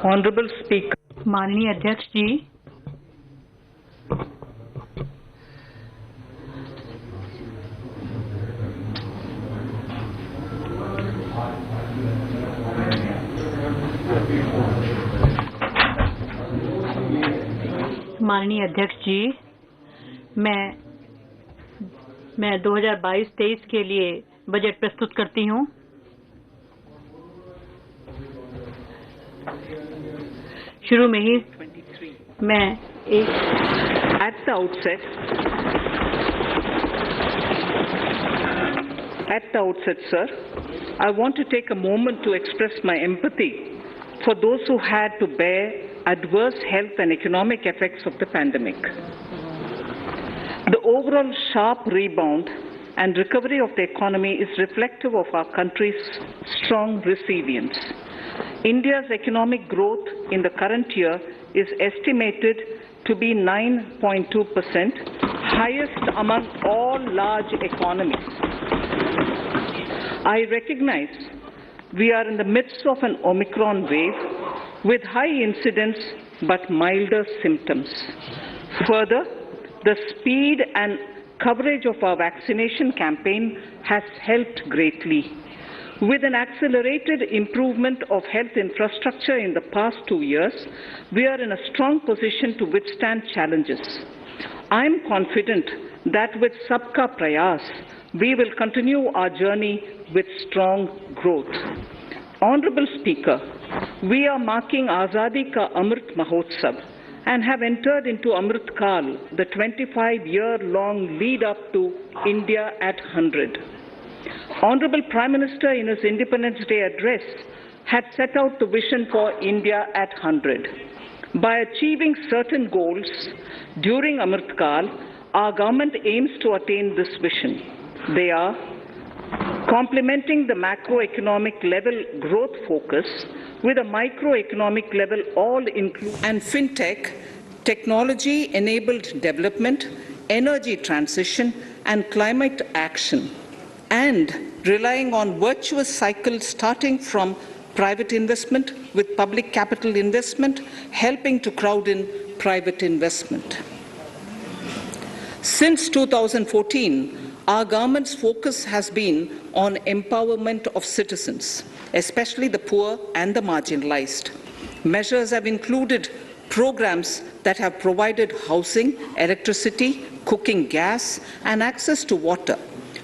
Honorable Speaker. माननीय अध्यक्ष जी, माननीय अध्यक्ष जी, मैं 2022-23 के लिए बजट प्रस्तुत करती हूँ। शुरू में ही मैं At the outset, sir, I want to take a moment to express my empathy for those who had to bear adverse health and economic effects of the pandemic. The overall sharp rebound and recovery of the economy is reflective of our country's strong resilience. India's economic growth in the current year is estimated to be 9.2%, highest among all large economies. I recognize we are in the midst of an Omicron wave with high incidence but milder symptoms. Further, the speed and coverage of our vaccination campaign has helped greatly. With an accelerated improvement of health infrastructure in the past 2 years, we are in a strong position to withstand challenges. I am confident that with Sabka Prayas, we will continue our journey with strong growth. Honorable Speaker, we are marking Azadi Ka Amrit Mahotsav and have entered into Amrit Kal, the 25-year-long lead-up to India at 100. Honorable Prime Minister, in his Independence Day address, had set out the vision for India at 100. By achieving certain goals during Amrit Kal, our government aims to attain this vision. They are complementing the macroeconomic level growth focus with a microeconomic level all-inclusive and fintech, technology-enabled development, energy transition, and climate action, and relying on virtuous cycles starting from private investment with public capital investment, helping to crowd in private investment. Since 2014, our government's focus has been on empowerment of citizens, especially the poor and the marginalized. Measures have included programs that have provided housing, electricity, cooking gas, and access to water.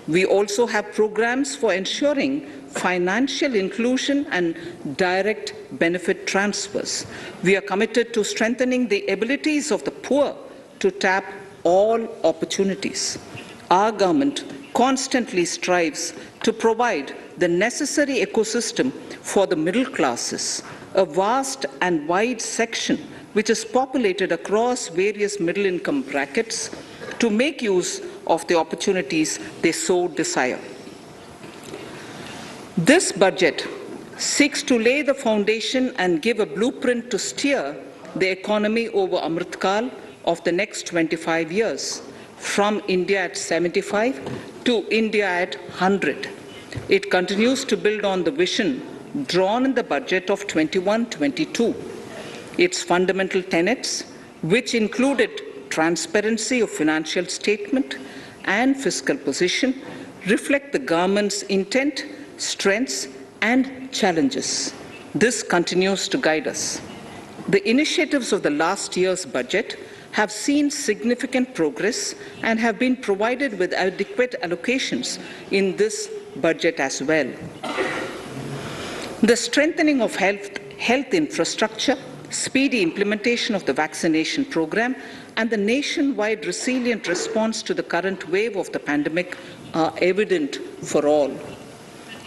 We also have programs for ensuring financial inclusion and direct benefit transfers. We are committed to strengthening the abilities of the poor to tap all opportunities. Our government constantly strives to provide the necessary ecosystem for the middle classes, a vast and wide section which is populated across various middle-income brackets, to make use of the opportunities they so desire. This budget seeks to lay the foundation and give a blueprint to steer the economy over Amrit Kal of the next 25 years, from India at 75 to India at 100. It continues to build on the vision drawn in the budget of 21-22. Its fundamental tenets, which included transparency of financial statement and fiscal position, reflect the government's intent, strengths, and challenges. This continues to guide us. The initiatives of the last year's budget have seen significant progress and have been provided with adequate allocations in this budget as well. The strengthening of health infrastructure, speedy implementation of the vaccination program, and the nationwide resilient response to the current wave of the pandemic are evident for all.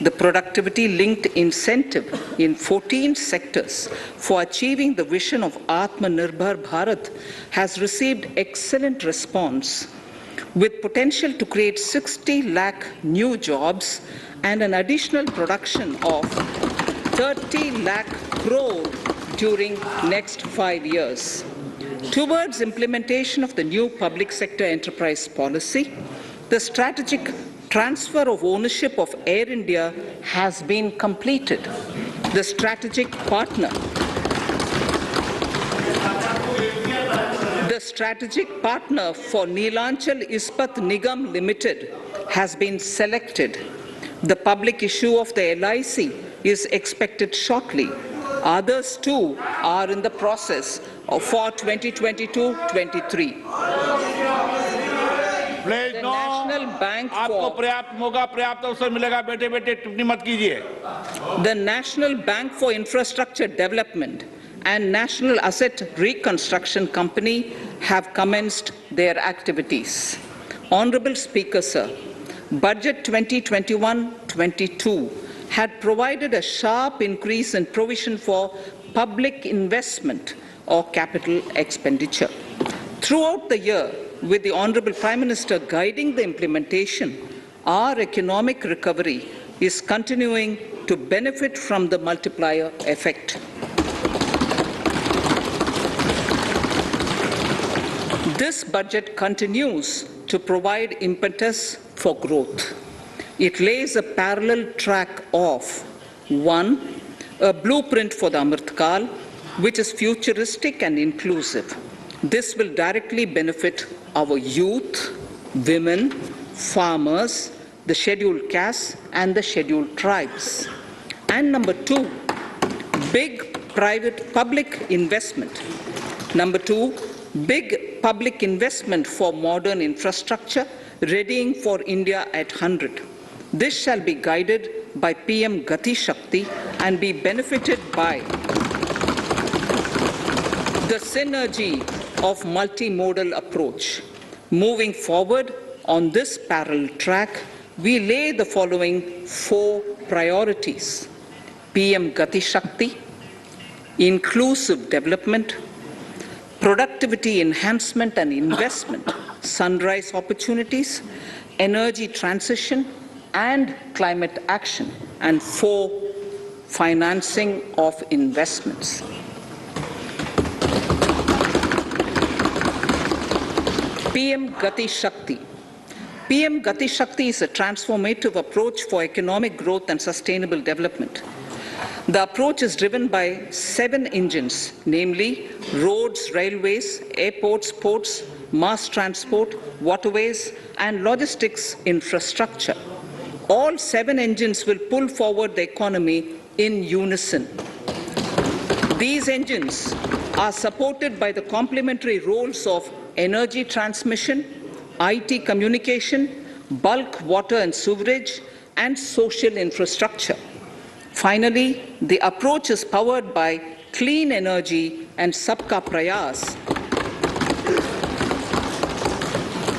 The productivity-linked incentive in 14 sectors for achieving the vision of Atmanirbhar Bharat has received excellent response, with potential to create 60 lakh new jobs and an additional production of 30 lakh crore during next 5 years. Towards implementation of the new public sector enterprise policy, the strategic transfer of ownership of Air India has been completed. The strategic partner The strategic partner for Neelanchal Ispat Nigam Limited has been selected. The public issue of the LIC is expected shortly. Others too are in the process for 2022-23. The National Bank आपको पर्याप्त मौका पर्याप्त अवसर मिलेगा बेटे बेटे टिप्पणी मत कीजिए The National Bank for Infrastructure Development and National Asset Reconstruction Company have commenced their activities. Honorable Speaker, sir, Budget 2021-22 had provided a sharp increase in provision for public investment or capital expenditure. Throughout the year, with the Honorable Prime Minister guiding the implementation, our economic recovery is continuing to benefit from the multiplier effect. This budget continues to provide impetus for growth. It lays a parallel track of 1. A blueprint for the Amrit Kal, which is futuristic and inclusive. This will directly benefit our youth, women, farmers, the scheduled castes and the scheduled tribes. And number 2, big public investment. Number 2, big public investment for modern infrastructure, readying for India at 100. This shall be guided by PM Gati Shakti and be benefited by the synergy of multimodal approach. Moving forward on this parallel track, we lay the following 4 priorities: PM Gati Shakti, inclusive development, productivity enhancement and investment, sunrise opportunities, energy transition and climate action, and 4, financing of investments. PM Gati Shakti. PM Gati Shakti is a transformative approach for economic growth and sustainable development. The approach is driven by 7 engines, namely roads, railways, airports, ports, mass transport, waterways, and logistics infrastructure. All 7 engines will pull forward the economy in unison. These engines are supported by the complementary roles of energy transmission, IT communication, bulk water and sewerage, and social infrastructure. Finally, the approach is powered by clean energy and Sabka Prayas.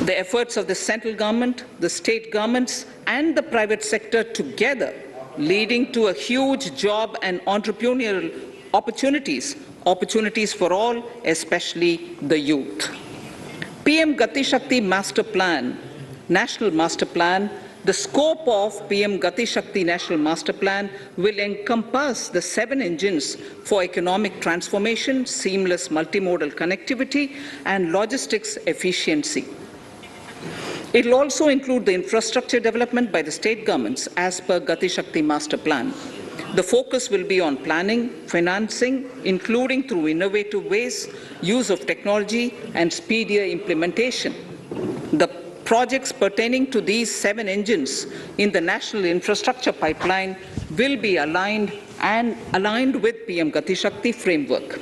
The efforts of the central government, the state governments, and the private sector together, leading to a huge job and entrepreneurial opportunities for all, especially the youth. PM Gati Shakti Master Plan, National Master Plan. The scope of PM Gati Shakti National Master Plan will encompass the 7 engines for economic transformation, seamless multimodal connectivity, and logistics efficiency. It will also include the infrastructure development by the state governments as per Gati Shakti Master Plan. The focus will be on planning, financing, including through innovative ways, use of technology, and speedier implementation. The projects pertaining to these 7 engines in the national infrastructure pipeline will be aligned with PM Gati Shakti framework.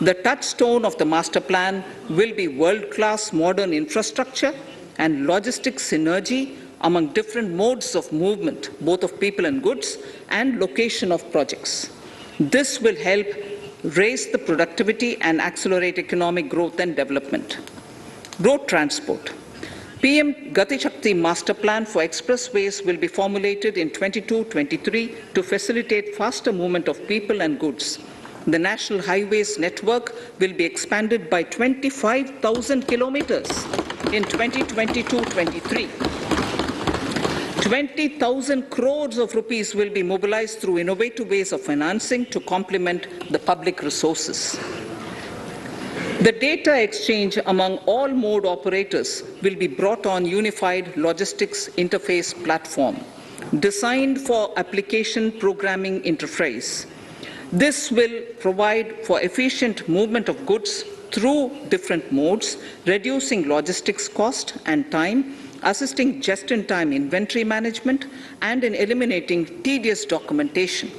The touchstone of the master plan will be world-class modern infrastructure and logistics synergy among different modes of movement, both of people and goods, and location of projects. This will help raise the productivity and accelerate economic growth and development. Road transport. PM Gati Shakti Master Plan for expressways will be formulated in 22-23 to facilitate faster movement of people and goods. The national highways network will be expanded by 25,000 kilometers in 2022-23. 20,000 crores of rupees will be mobilized through innovative ways of financing to complement the public resources. The data exchange among all mode operators will be brought on unified logistics interface platform, designed for application programming interface. This will provide for efficient movement of goods through different modes, reducing logistics cost and time, assisting just-in-time inventory management, and in eliminating tedious documentation.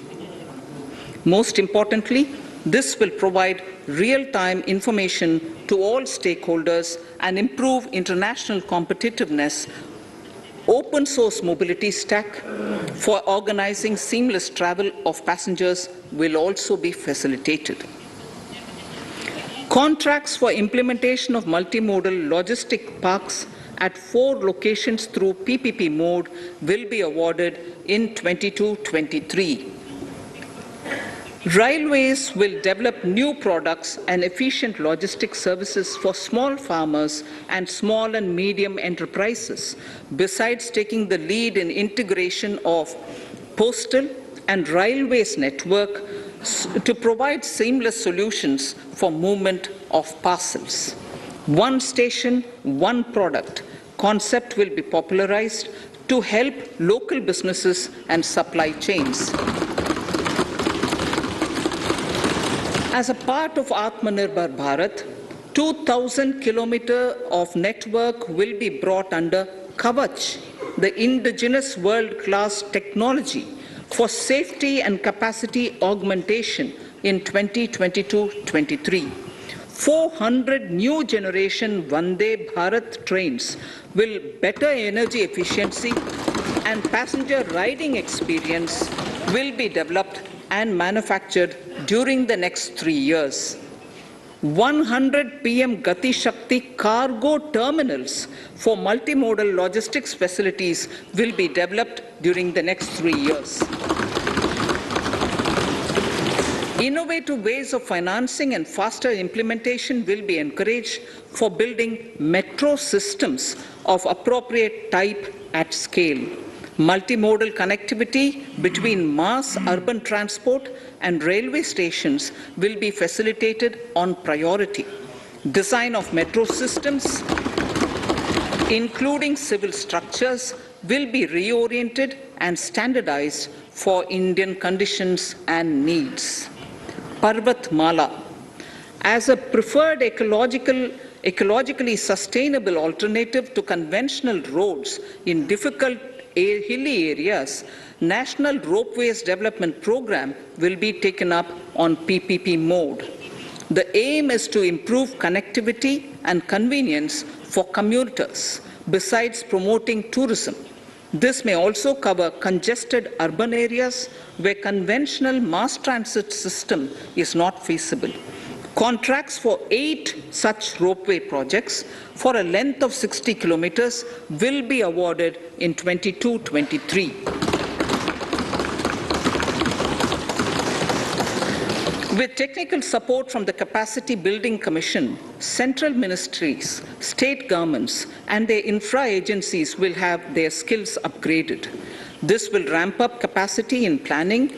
Most importantly, this will provide real-time information to all stakeholders and improve international competitiveness. Open source mobility stack for organizing seamless travel of passengers will also be facilitated. Contracts for implementation of multimodal logistic parks at 4 locations through PPP mode will be awarded in 22-23. Railways will develop new products and efficient logistics services for small farmers and small and medium enterprises, besides taking the lead in integration of postal and railways network to provide seamless solutions for movement of parcels. One station, one product concept will be popularized to help local businesses and supply chains. As a part of Atmanirbhar Bharat, 2,000 kilometers of network will be brought under Kavach, the indigenous world-class technology for safety and capacity augmentation in 2022-23. 400 new generation Vande Bharat trains will better energy efficiency and passenger riding experience will be developed and manufactured during the next 3 years. 100 PM Gati Shakti cargo terminals for multimodal logistics facilities will be developed during the next 3 years. Innovative ways of financing and faster implementation will be encouraged for building metro systems of appropriate type at scale. Multimodal connectivity between mass urban transport and railway stations will be facilitated on priority. Design of metro systems, including civil structures, will be reoriented and standardized for Indian conditions and needs. Parvat Mala, as a preferred ecologically sustainable alternative to conventional roads in difficult hilly areas, National Ropeways Development Program will be taken up on PPP mode. The aim is to improve connectivity and convenience for commuters, besides promoting tourism. This may also cover congested urban areas where conventional mass transit system is not feasible. Contracts for 8 such ropeway projects for a length of 60 kilometers will be awarded in 22-23. With technical support from the Capacity Building Commission, central ministries, state governments, and their infra agencies will have their skills upgraded. This will ramp up capacity in planning,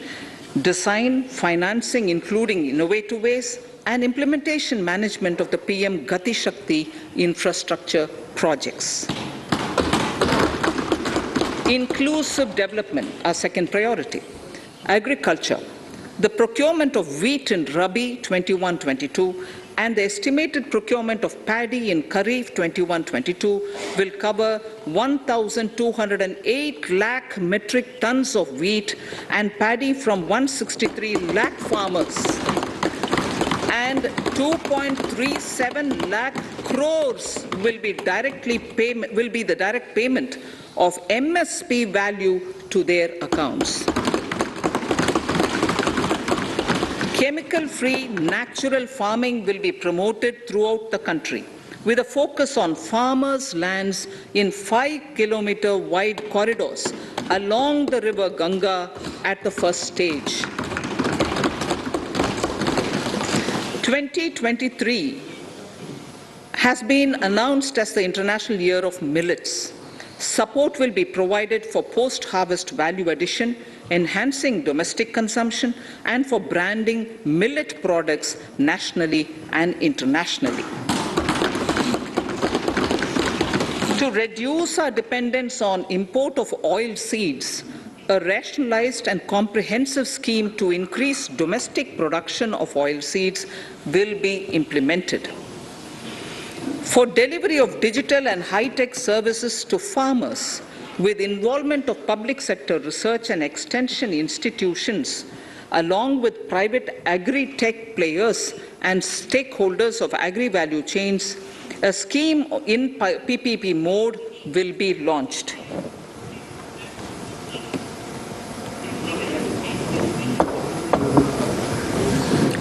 design, financing, including innovative ways, and implementation management of the PM Gati Shakti infrastructure projects. Inclusive development, our second priority. Agriculture. The procurement of wheat in Rabi 21-22 and the estimated procurement of paddy in Kharif 21-22 will cover 1,208 lakh metric tons of wheat and paddy from 163 lakh farmers, and 2.37 lakh crores will be the direct payment of MSP value to their accounts. Chemical-free natural farming will be promoted throughout the country, with a focus on farmers' lands in 5-kilometer wide corridors along the river Ganga at the first stage. 2023 has been announced as the International Year of Millets. Support will be provided for post-harvest value addition, enhancing domestic consumption, and for branding millet products nationally and internationally. To reduce our dependence on import of oil seeds, a rationalized and comprehensive scheme to increase domestic production of oil seeds will be implemented. For delivery of digital and high-tech services to farmers with involvement of public sector research and extension institutions, along with private agri-tech players and stakeholders of agri-value chains, a scheme in PPP mode will be launched.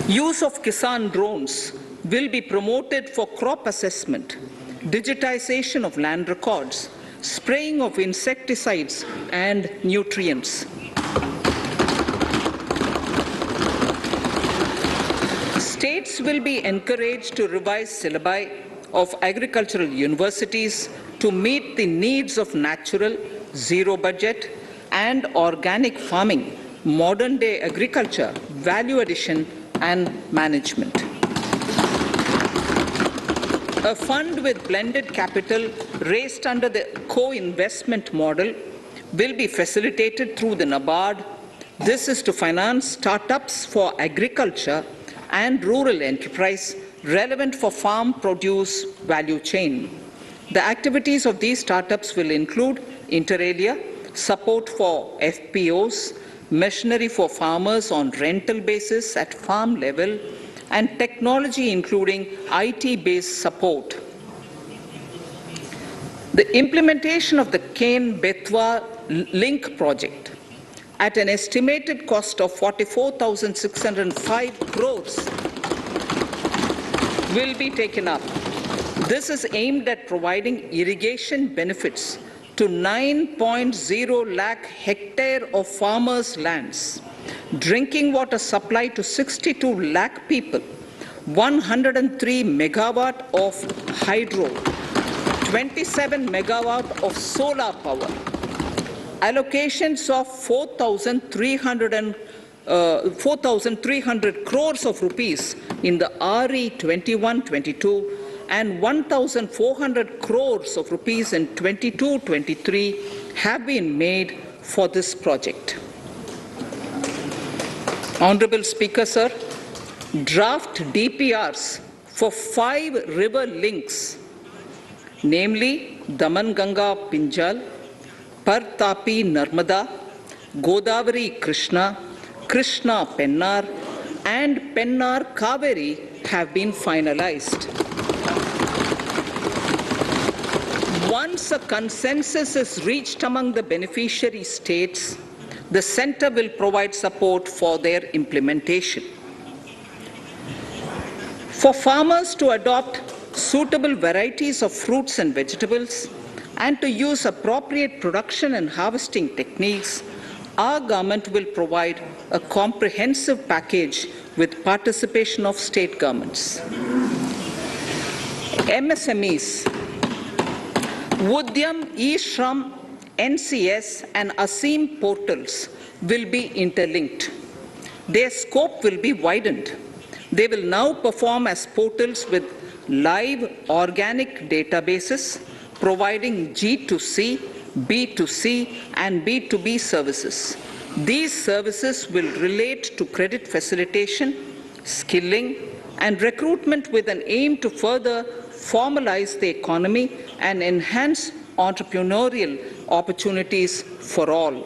Use of Kisan drones will be promoted for crop assessment, digitization of land records, spraying of insecticides and nutrients. States will be encouraged to revise syllabi of agricultural universities to meet the needs of natural, zero budget and organic farming, modern day agriculture, value addition and management. A fund with blended capital raised under the co-investment model will be facilitated through the NABARD. This is to finance startups for agriculture and rural enterprise relevant for farm produce value chain. The activities of these startups will include inter alia, support for FPOs, machinery for farmers on rental basis at farm level, and technology including IT-based support. The implementation of the Ken-Betwa link project at an estimated cost of 44,605 crores will be taken up. This is aimed at providing irrigation benefits to 9.0 lakh hectare of farmers' lands, drinking water supply to 62 lakh people, 103 megawatt of hydro, 27 megawatt of solar power, allocations of 4,300 crores of rupees in the RE 21-22 and 1,400 crores of rupees in 22-23 have been made for this project. Honorable Speaker, sir, draft DPRs for 5 river links, namely Daman-Ganga Pinjal, Par-Tapi Narmada, Godavari Krishna, Krishna Pennar, and Pennar Kaveri have been finalized. Once a consensus is reached among the beneficiary states, the Centre will provide support for their implementation. For farmers to adopt suitable varieties of fruits and vegetables and to use appropriate production and harvesting techniques, our government will provide a comprehensive package with participation of state governments. MSMEs, Udyam, eShram, NCS and ASEEM portals will be interlinked. Their scope will be widened. They will now perform as portals with live organic databases, providing G2C, B2C and B2B services. These services will relate to credit facilitation, skilling and recruitment with an aim to further formalize the economy and enhance entrepreneurial opportunities for all.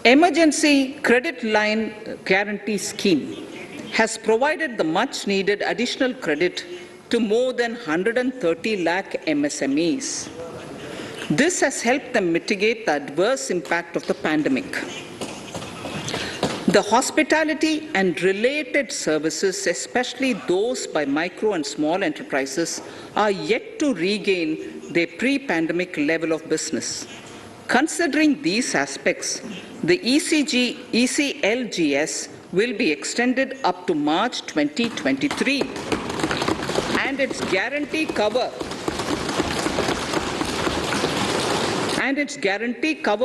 Emergency Credit Line Guarantee Scheme has provided the much-needed additional credit to more than 130 lakh MSMEs. This has helped them mitigate the adverse impact of the pandemic. The hospitality and related services, especially those by micro and small enterprises, are yet to regain their pre-pandemic level of business. Considering these aspects, the ECLGS will be extended up to March 2023, and its guarantee cover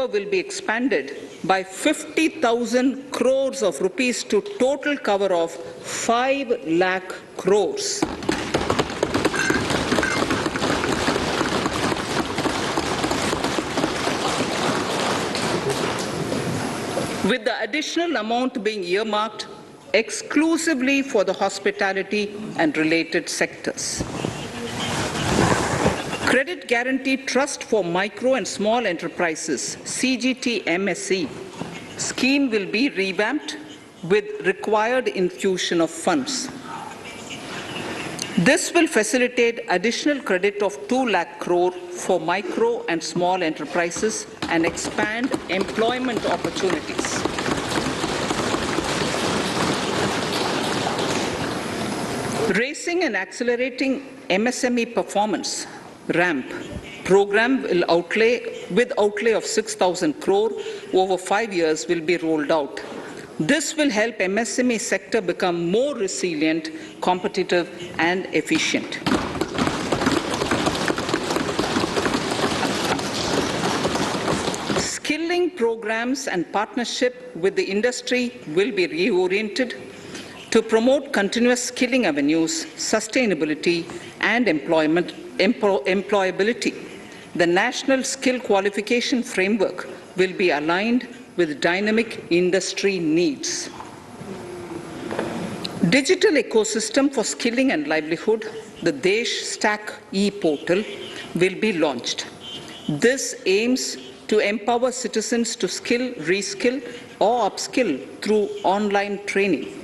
will be expanded by 50,000 crores of rupees to total cover of 5 lakh crores. With the additional amount being earmarked, exclusively for the hospitality and related sectors. Credit Guarantee Trust for Micro and Small Enterprises, CGT-MSE, scheme will be revamped with required infusion of funds. This will facilitate additional credit of 2 lakh crore for micro and small enterprises and expand employment opportunities. Raising and accelerating MSME performance RAMP program will outlay of 6,000 crore over 5 years will be rolled out. This will help MSME sector become more resilient, competitive, and efficient. Skilling programs and partnership with the industry will be reoriented to promote continuous skilling avenues, sustainability, and employability. The National Skill Qualification Framework will be aligned with dynamic industry needs. Digital ecosystem for skilling and livelihood, the Desh Stack e-portal, will be launched. This aims to empower citizens to skill, reskill, or upskill through online training.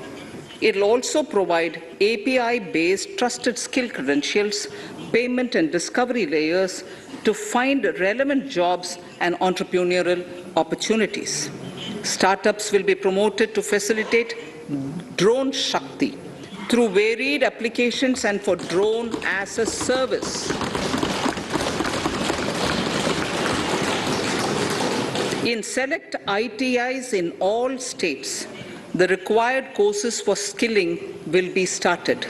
It will also provide API-based trusted skill credentials, payment and discovery layers to find relevant jobs and entrepreneurial opportunities. Startups will be promoted to facilitate Drone Shakti through varied applications and for drone as a service. In select ITIs in all states, the required courses for skilling will be started.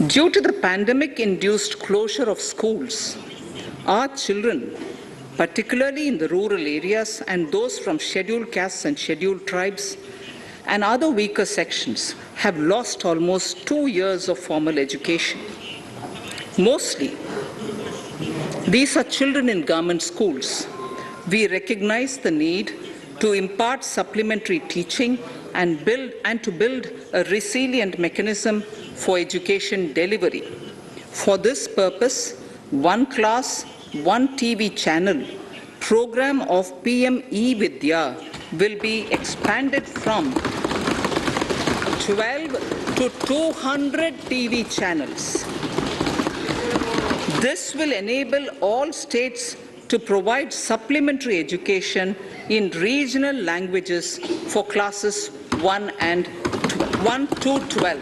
Due to the pandemic-induced closure of schools, our children, particularly in the rural areas and those from scheduled castes and scheduled tribes and other weaker sections, have lost almost 2 years of formal education. Mostly, these are children in government schools. We recognize the need to impart supplementary teaching and to build a resilient mechanism for education delivery. For this purpose, One Class, One TV channel program of PM E-Vidya will be expanded from 12 to 200 TV channels. This will enable all states to provide supplementary education in regional languages for classes 1 to 12.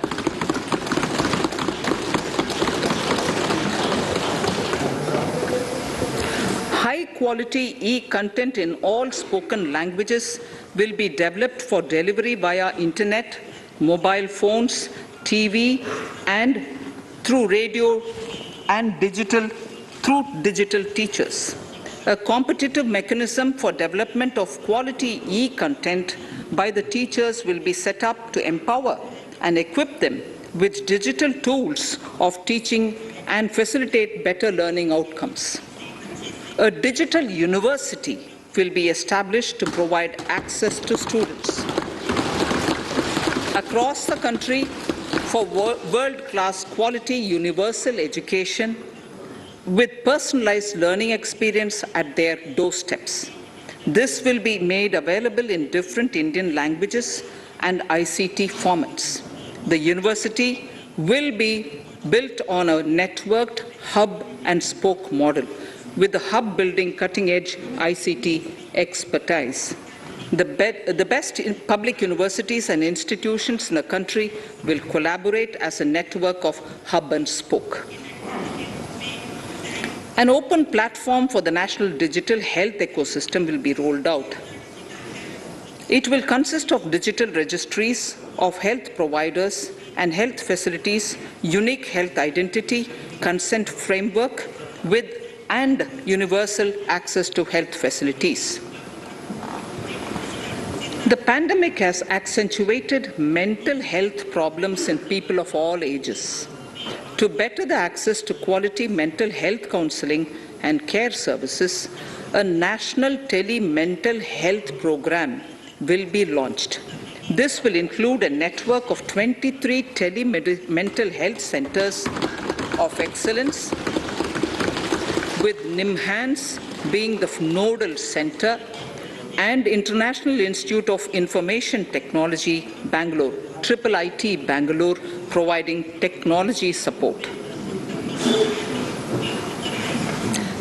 High-quality e-content in all spoken languages will be developed for delivery via internet, mobile phones, TV, and through radio and digital teachers. A competitive mechanism for development of quality e-content by the teachers will be set up to empower and equip them with digital tools of teaching and facilitate better learning outcomes. A digital university will be established to provide access to students across the country for world-class quality universal education with personalized learning experience at their doorsteps. This will be made available in different Indian languages and ICT formats. The university will be built on a networked hub and spoke model, with the hub building cutting-edge ICT expertise. The best public universities and institutions in the country will collaborate as a network of hub and spoke. An open platform for the national digital health ecosystem will be rolled out. It will consist of digital registries of health providers and health facilities, unique health identity, consent framework, and universal access to health facilities. The pandemic has accentuated mental health problems in people of all ages. To better the access to quality mental health counseling and care services, a national tele-mental health program will be launched. This will include a network of 23 mental health centers of excellence, with NIMHANS being the nodal center, and International Institute of Information Technology, Bangalore, IIIT Bangalore, providing technology support.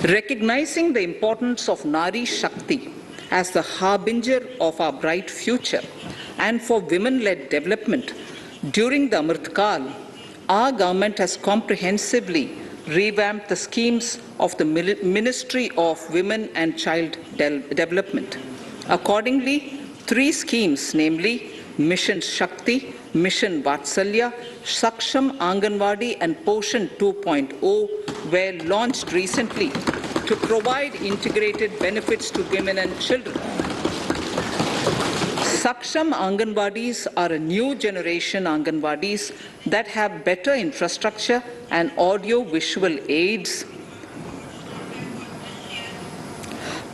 Recognizing the importance of Nari Shakti as the harbinger of our bright future and for women-led development, during the Amrit Kal, our government has comprehensively revamped the schemes of the Ministry of Women and Child Development. Accordingly, 3 schemes, namely Mission Shakti, Mission Vatsalya, Saksham Anganwadi and Poshan 2.0 were launched recently to provide integrated benefits to women and children. Saksham Anganwadis are a new generation Anganwadis that have better infrastructure and audio-visual aids,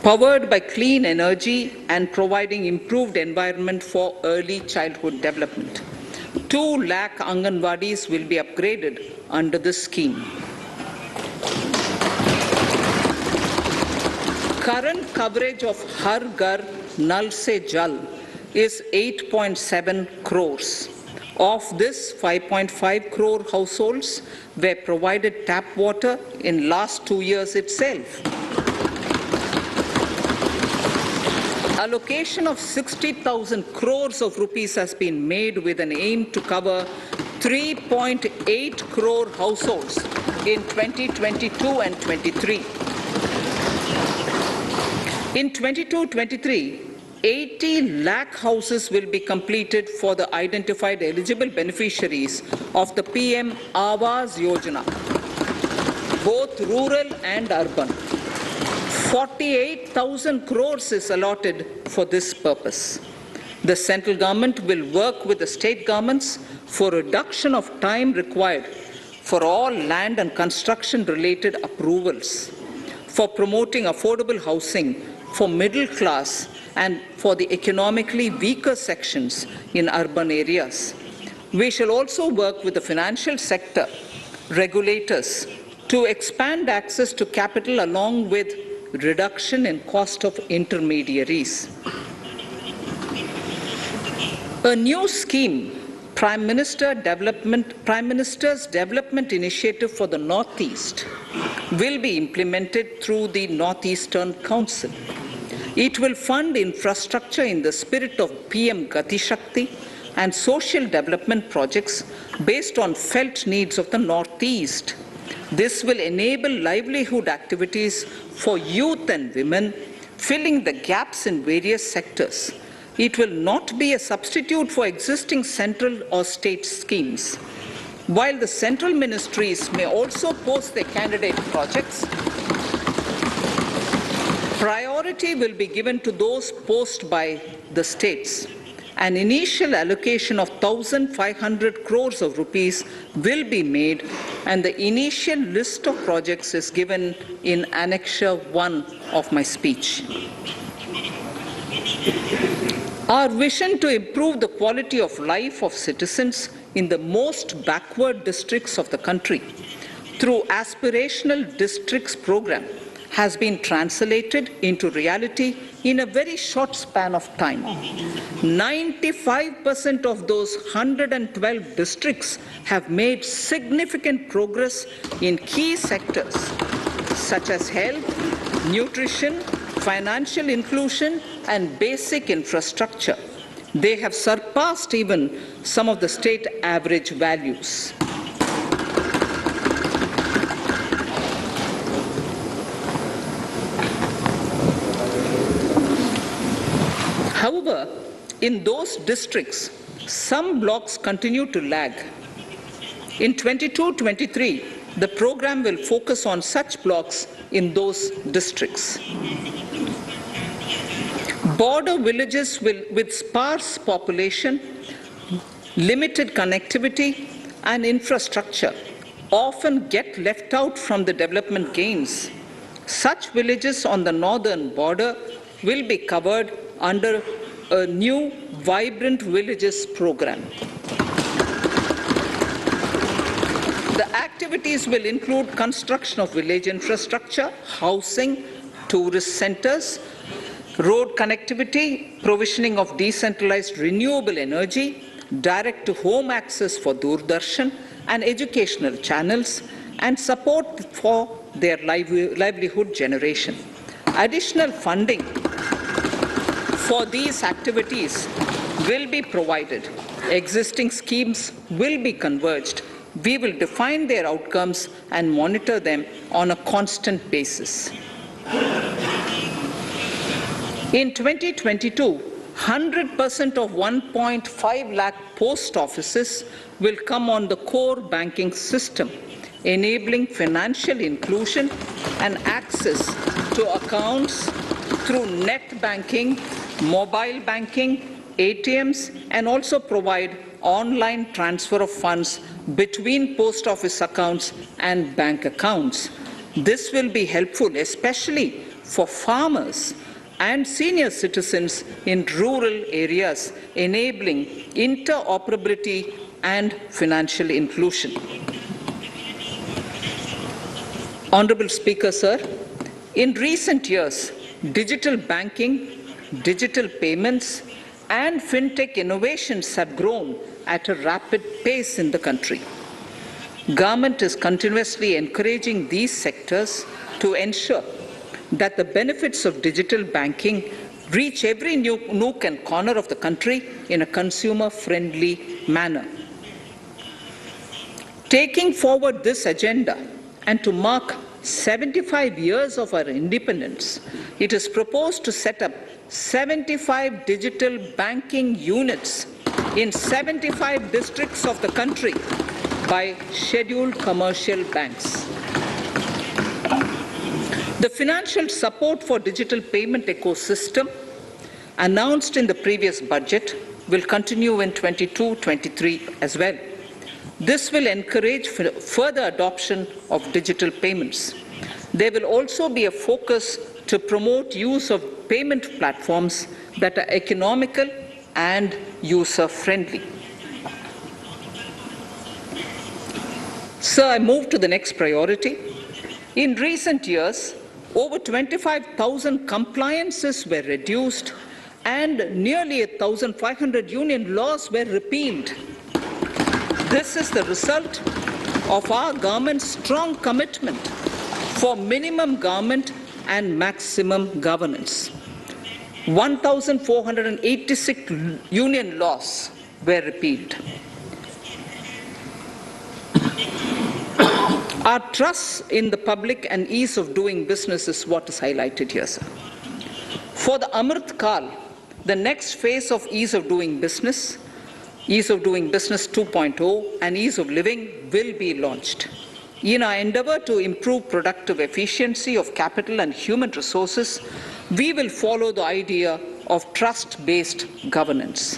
powered by clean energy and providing improved environment for early childhood development. 2 lakh Anganwadis will be upgraded under this scheme. Current coverage of Har Ghar Nal Se Jal is 8.7 crores. Of this, 5.5 crore households were provided tap water in last 2 years itself. Allocation of 60,000 crores of rupees has been made with an aim to cover 3.8 crore households in 2022 and 23. In 22-23, 80 lakh houses will be completed for the identified eligible beneficiaries of the PM Awas Yojana, both rural and urban. 48,000 crores is allotted for this purpose. The central government will work with the state governments for reduction of time required for all land and construction related approvals, for promoting affordable housing for middle class and for the economically weaker sections in urban areas. We shall also work with the financial sector regulators to expand access to capital along with reduction in cost of intermediaries. A new scheme, Prime Minister's Development Initiative for the Northeast, will be implemented through the Northeastern Council. It will fund infrastructure in the spirit of PM Gati Shakti and social development projects based on felt needs of the Northeast. This will enable livelihood activities for youth and women, filling the gaps in various sectors. It will not be a substitute for existing central or state schemes. While the central ministries may also post their candidate projects, priority will be given to those posted by the states. An initial allocation of 1,500 crores of rupees will be made, and the initial list of projects is given in Annexure 1 of my speech. Our vision to improve the quality of life of citizens in the most backward districts of the country through Aspirational Districts program has been translated into reality in a very short span of time. 95% of those 112 districts have made significant progress in key sectors such as health, nutrition, financial inclusion, and basic infrastructure. They have surpassed even some of the state average values. However, in those districts, some blocks continue to lag. In 22-23, the program will focus on such blocks in those districts. Border villages with sparse population, limited connectivity, and infrastructure often get left out from the development gains. Such villages on the northern border will be covered under a new Vibrant Villages program. The activities will include construction of village infrastructure, housing, tourist centers, road connectivity, provisioning of decentralized renewable energy, direct-to-home access for Doordarshan and educational channels, and support for their livelihood generation. Additional funding for these activities will be provided. Existing schemes will be converged. We will define their outcomes and monitor them on a constant basis. In 2022, 100% of 1.5 lakh post offices will come on the core banking system, enabling financial inclusion and access to accounts through net banking, mobile banking, ATMs, and also provide online transfer of funds between post office accounts and bank accounts. This will be helpful, especially for farmers and senior citizens in rural areas, enabling interoperability and financial inclusion. Honorable Speaker, sir, in recent years, digital banking, digital payments, and fintech innovations have grown at a rapid pace in the country. Government is continuously encouraging these sectors to ensure that the benefits of digital banking reach every nook and corner of the country in a consumer-friendly manner. Taking forward this agenda and to mark 75 years of our independence, it is proposed to set up 75 digital banking units in 75 districts of the country by scheduled commercial banks. The financial support for digital payment ecosystem announced in the previous budget will continue in 22-23 as well. This will encourage further adoption of digital payments. There will also be a focus to promote use of payment platforms that are economical and user-friendly. Sir, I move to the next priority. In recent years, over 25,000 compliances were reduced and nearly 1,500 union laws were repealed. This is the result of our government's strong commitment for minimum government and maximum governance. 1,486 union laws were repealed. Our trust in the public and ease of doing business is what is highlighted here, sir. For the Amrit Kal, the next phase of ease of doing business 2.0 and ease of living will be launched. In our endeavor to improve productive efficiency of capital and human resources, we will follow the idea of trust-based governance.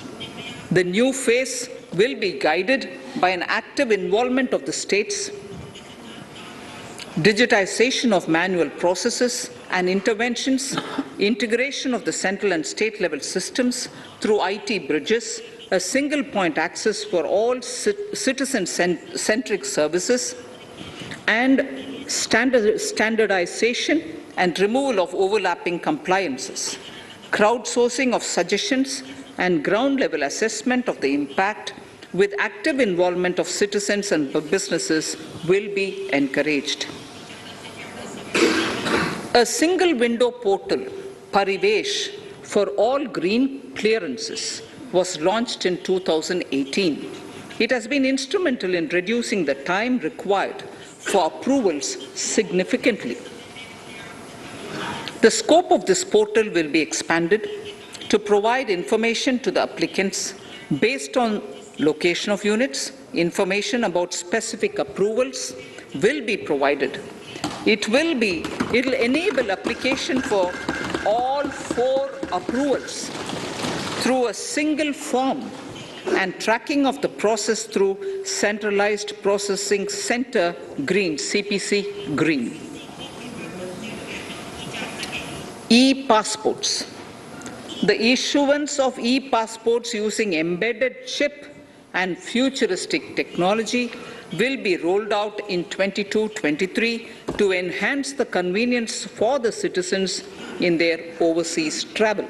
The new phase will be guided by an active involvement of the states, digitization of manual processes and interventions, integration of the central and state level systems through IT bridges, a single point access for all citizen-centric services, and standardization and removal of overlapping compliances. Crowdsourcing of suggestions and ground-level assessment of the impact with active involvement of citizens and businesses will be encouraged. A single window portal, Parivesh, for all green clearances was launched in 2018. It has been instrumental in reducing the time required for approvals significantly. The scope of this portal will be expanded to provide information to the applicants based on location of units. Information about specific approvals will be provided. It will enable application for all 4 approvals through a single form and tracking of the process through Centralized Processing Center Green, CPC Green. E-passports. The issuance of e-passports using embedded chip and futuristic technology will be rolled out in 22-23 to enhance the convenience for the citizens in their overseas travel.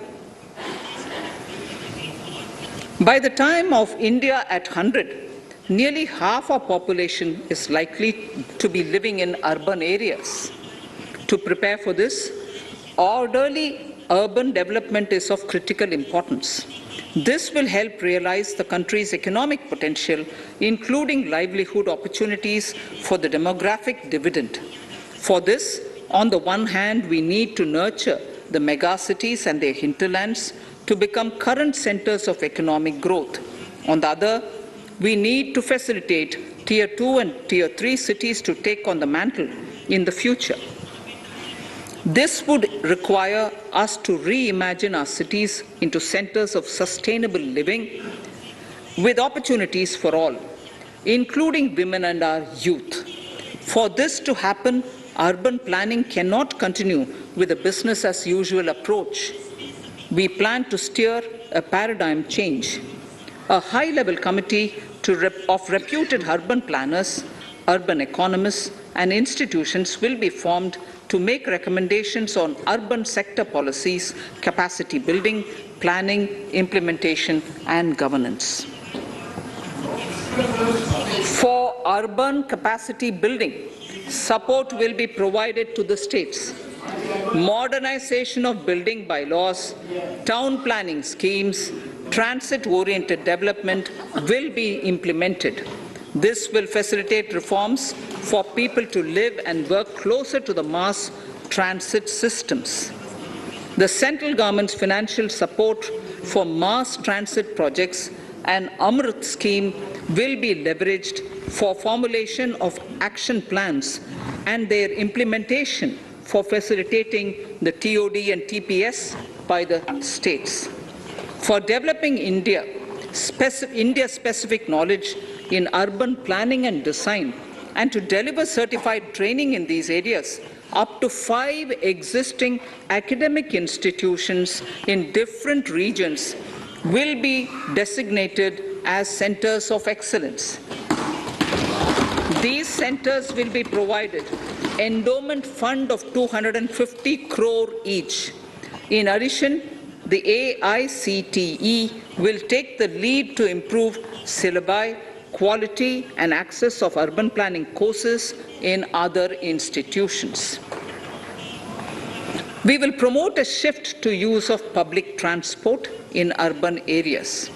By the time of India at 100, nearly half our population is likely to be living in urban areas. To prepare for this, orderly urban development is of critical importance. This will help realize the country's economic potential, including livelihood opportunities for the demographic dividend. For this, on the one hand, we need to nurture the megacities and their hinterlands to become current centers of economic growth. On the other, we need to facilitate Tier 2 and Tier 3 cities to take on the mantle in the future. This would require us to reimagine our cities into centers of sustainable living with opportunities for all, including women and our youth. For this to happen, urban planning cannot continue with a business-as-usual approach. We plan to steer a paradigm change. A high-level committee of reputed urban planners, urban economists, and institutions will be formed to make recommendations on urban sector policies, capacity building, planning, implementation, and governance. For urban capacity building, support will be provided to the states. Modernization of building bylaws, town planning schemes, transit-oriented development will be implemented. This will facilitate reforms for people to live and work closer to the mass transit systems. The central government's financial support for mass transit projects and Amrit scheme will be leveraged for formulation of action plans and their implementation for facilitating the TOD and TPS by the states. For developing India-specific knowledge in urban planning and design, and to deliver certified training in these areas, up to 5 existing academic institutions in different regions will be designated as centers of excellence. These centers will be provided endowment fund of 250 crore each. In addition, the AICTE will take the lead to improve syllabi, quality and access of urban planning courses in other institutions. We will promote a shift to use of public transport in urban areas.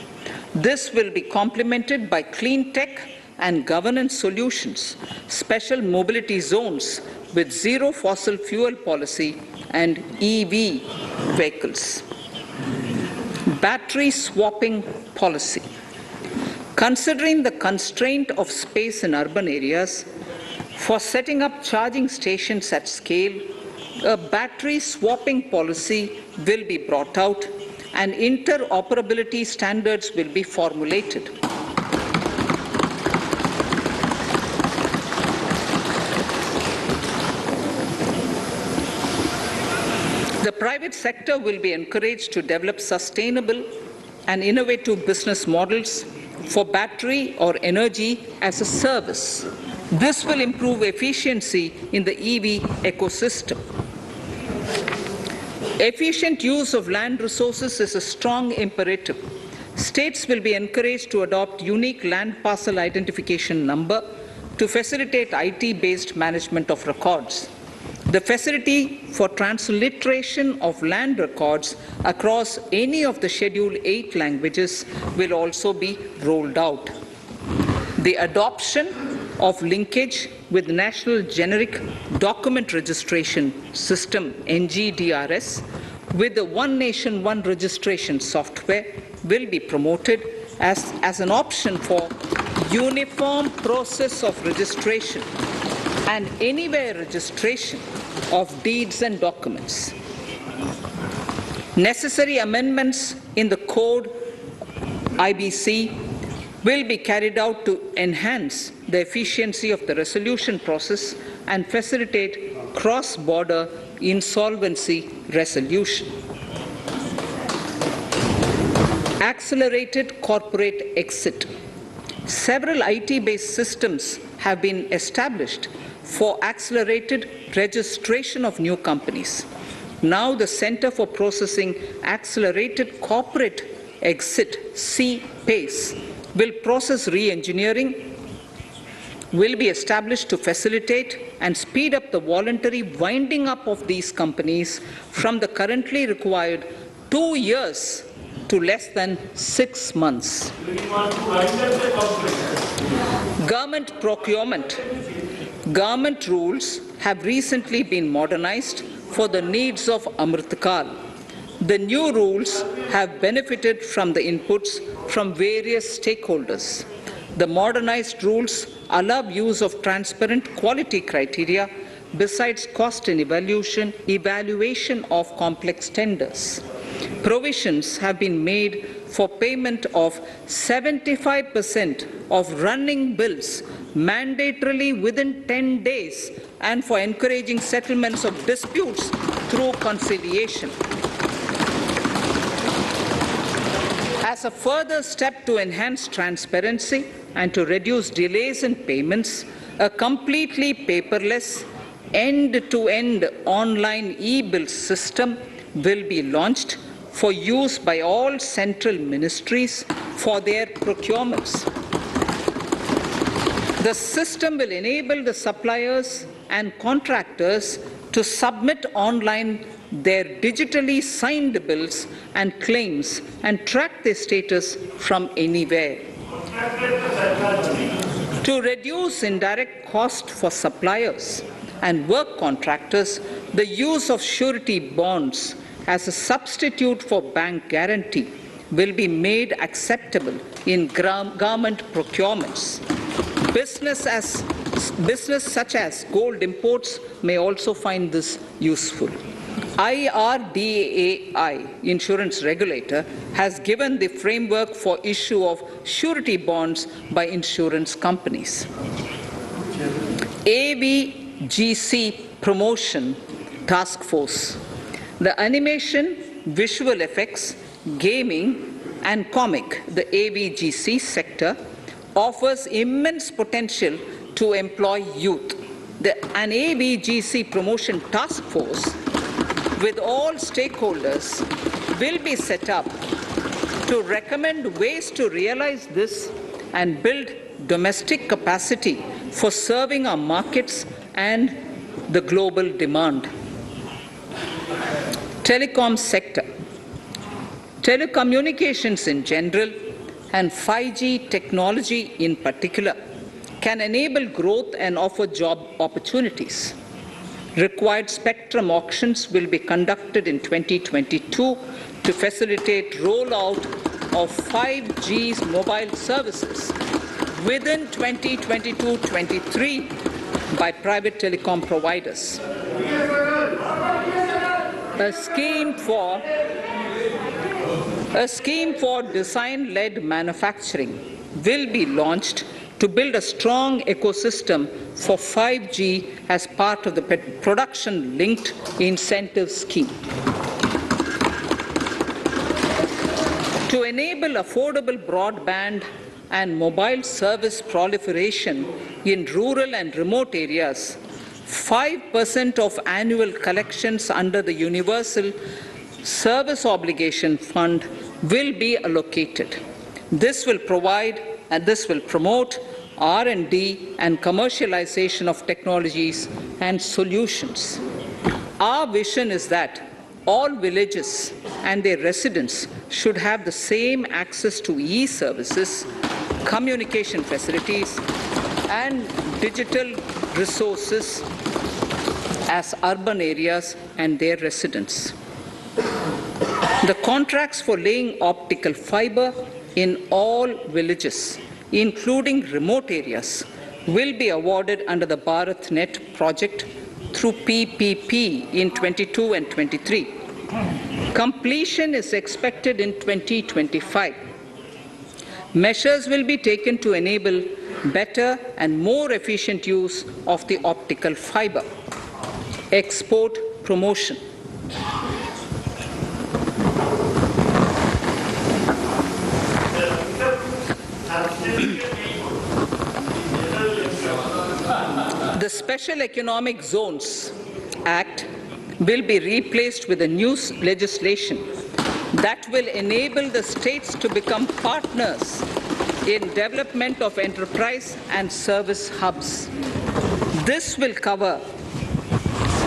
This will be complemented by clean tech and governance solutions, special mobility zones with zero fossil fuel policy and EV vehicles. Battery swapping policy. Considering the constraint of space in urban areas, for setting up charging stations at scale, a battery swapping policy will be brought out and interoperability standards will be formulated. The private sector will be encouraged to develop sustainable and innovative business models for battery or energy as a service. This will improve efficiency in the EV ecosystem. Efficient use of land resources is a strong imperative. States will be encouraged to adopt unique land parcel identification number to facilitate IT-based management of records. The facility for transliteration of land records across any of the Schedule 8 languages will also be rolled out. The adoption of linkage with National Generic Document Registration System, NGDRS, with the One Nation, One Registration software will be promoted as an option for uniform process of registration and anywhere registration of deeds and documents. Necessary amendments in the code IBC will be carried out to enhance the efficiency of the resolution process and facilitate cross-border insolvency resolution. Accelerated corporate exit. Several IT-based systems have been established for accelerated registration of new companies. Now the Center for Processing Accelerated Corporate Exit, CPACE, will process re-engineering, will be established to facilitate and speed up the voluntary winding up of these companies from the currently required 2 years to less than 6 months. Government procurement. Government rules have recently been modernized for the needs of Amrit Kal. The new rules have benefited from the inputs from various stakeholders. The modernized rules allow use of transparent quality criteria besides cost and evaluation of complex tenders. Provisions have been made for payment of 75% of running bills mandatorily within 10 days and for encouraging settlements of disputes through conciliation. As a further step to enhance transparency and to reduce delays in payments, a completely paperless, end-to-end online e-bill system will be launched for use by all central ministries for their procurements. The system will enable the suppliers and contractors to submit online their digitally signed bills and claims and track their status from anywhere. To reduce indirect cost for suppliers and work contractors, the use of surety bonds as a substitute for bank guarantee will be made acceptable in government procurements. Business such as gold imports may also find this useful. IRDAI, insurance regulator, has given the framework for issue of surety bonds by insurance companies. AVGC Promotion Task Force. The animation, visual effects, gaming, and comic, the AVGC sector, offers immense potential to employ youth. An AVGC Promotion Task Force with all stakeholders will be set up to recommend ways to realize this and build domestic capacity for serving our markets and the global demand. Telecom sector. Telecommunications in general and 5G technology in particular can enable growth and offer job opportunities. Required spectrum auctions will be conducted in 2022 to facilitate rollout of 5G's mobile services within 2022-23 by private telecom providers. A scheme for design-led manufacturing will be launched to build a strong ecosystem for 5G as part of the production-linked incentive scheme. To enable affordable broadband and mobile service proliferation in rural and remote areas, 5% of annual collections under the Universal Service Obligation Fund will be allocated. This will promote R&D and commercialization of technologies and solutions. Our vision is that all villages and their residents should have the same access to e-services, communication facilities, and digital resources as urban areas and their residents. The contracts for laying optical fiber in all villages, including remote areas, will be awarded under the BharatNet project through PPP in 22 and 23. Completion is expected in 2025. Measures will be taken to enable better and more efficient use of the optical fiber. Export promotion. Special Economic Zones Act will be replaced with a new legislation that will enable the states to become partners in development of enterprise and service hubs. This will cover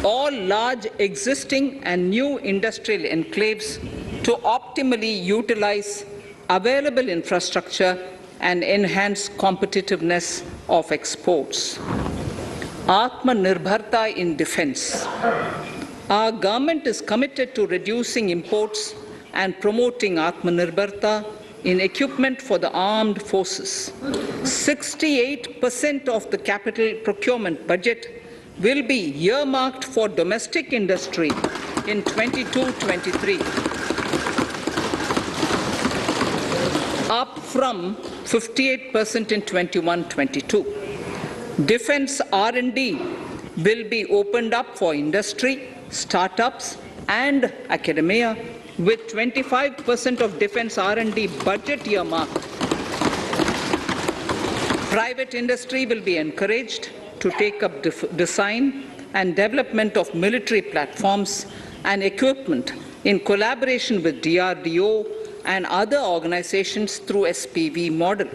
all large existing and new industrial enclaves to optimally utilize available infrastructure and enhance competitiveness of exports. Atmanirbharta in defense. Our government is committed to reducing imports and promoting Atmanirbharta in equipment for the armed forces. 68% of the capital procurement budget will be earmarked for domestic industry in 22-23, up from 58% in 21-22. Defense R&D will be opened up for industry, startups, and academia, with 25% of defense R&D budget earmarked. Private industry will be encouraged to take up design and development of military platforms and equipment in collaboration with DRDO and other organizations through SPV model.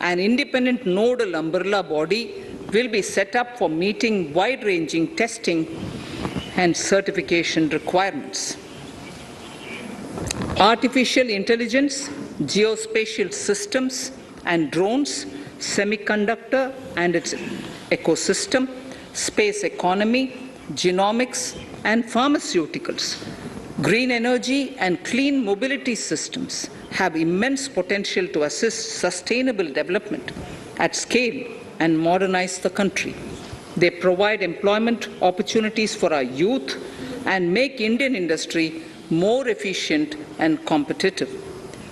An independent nodal umbrella body will be set up for meeting wide-ranging testing and certification requirements. Artificial intelligence, geospatial systems and drones, semiconductor and its ecosystem, space economy, genomics and pharmaceuticals, green energy and clean mobility systems have immense potential to assist sustainable development at scale and modernize the country. They provide employment opportunities for our youth and make Indian industry more efficient and competitive.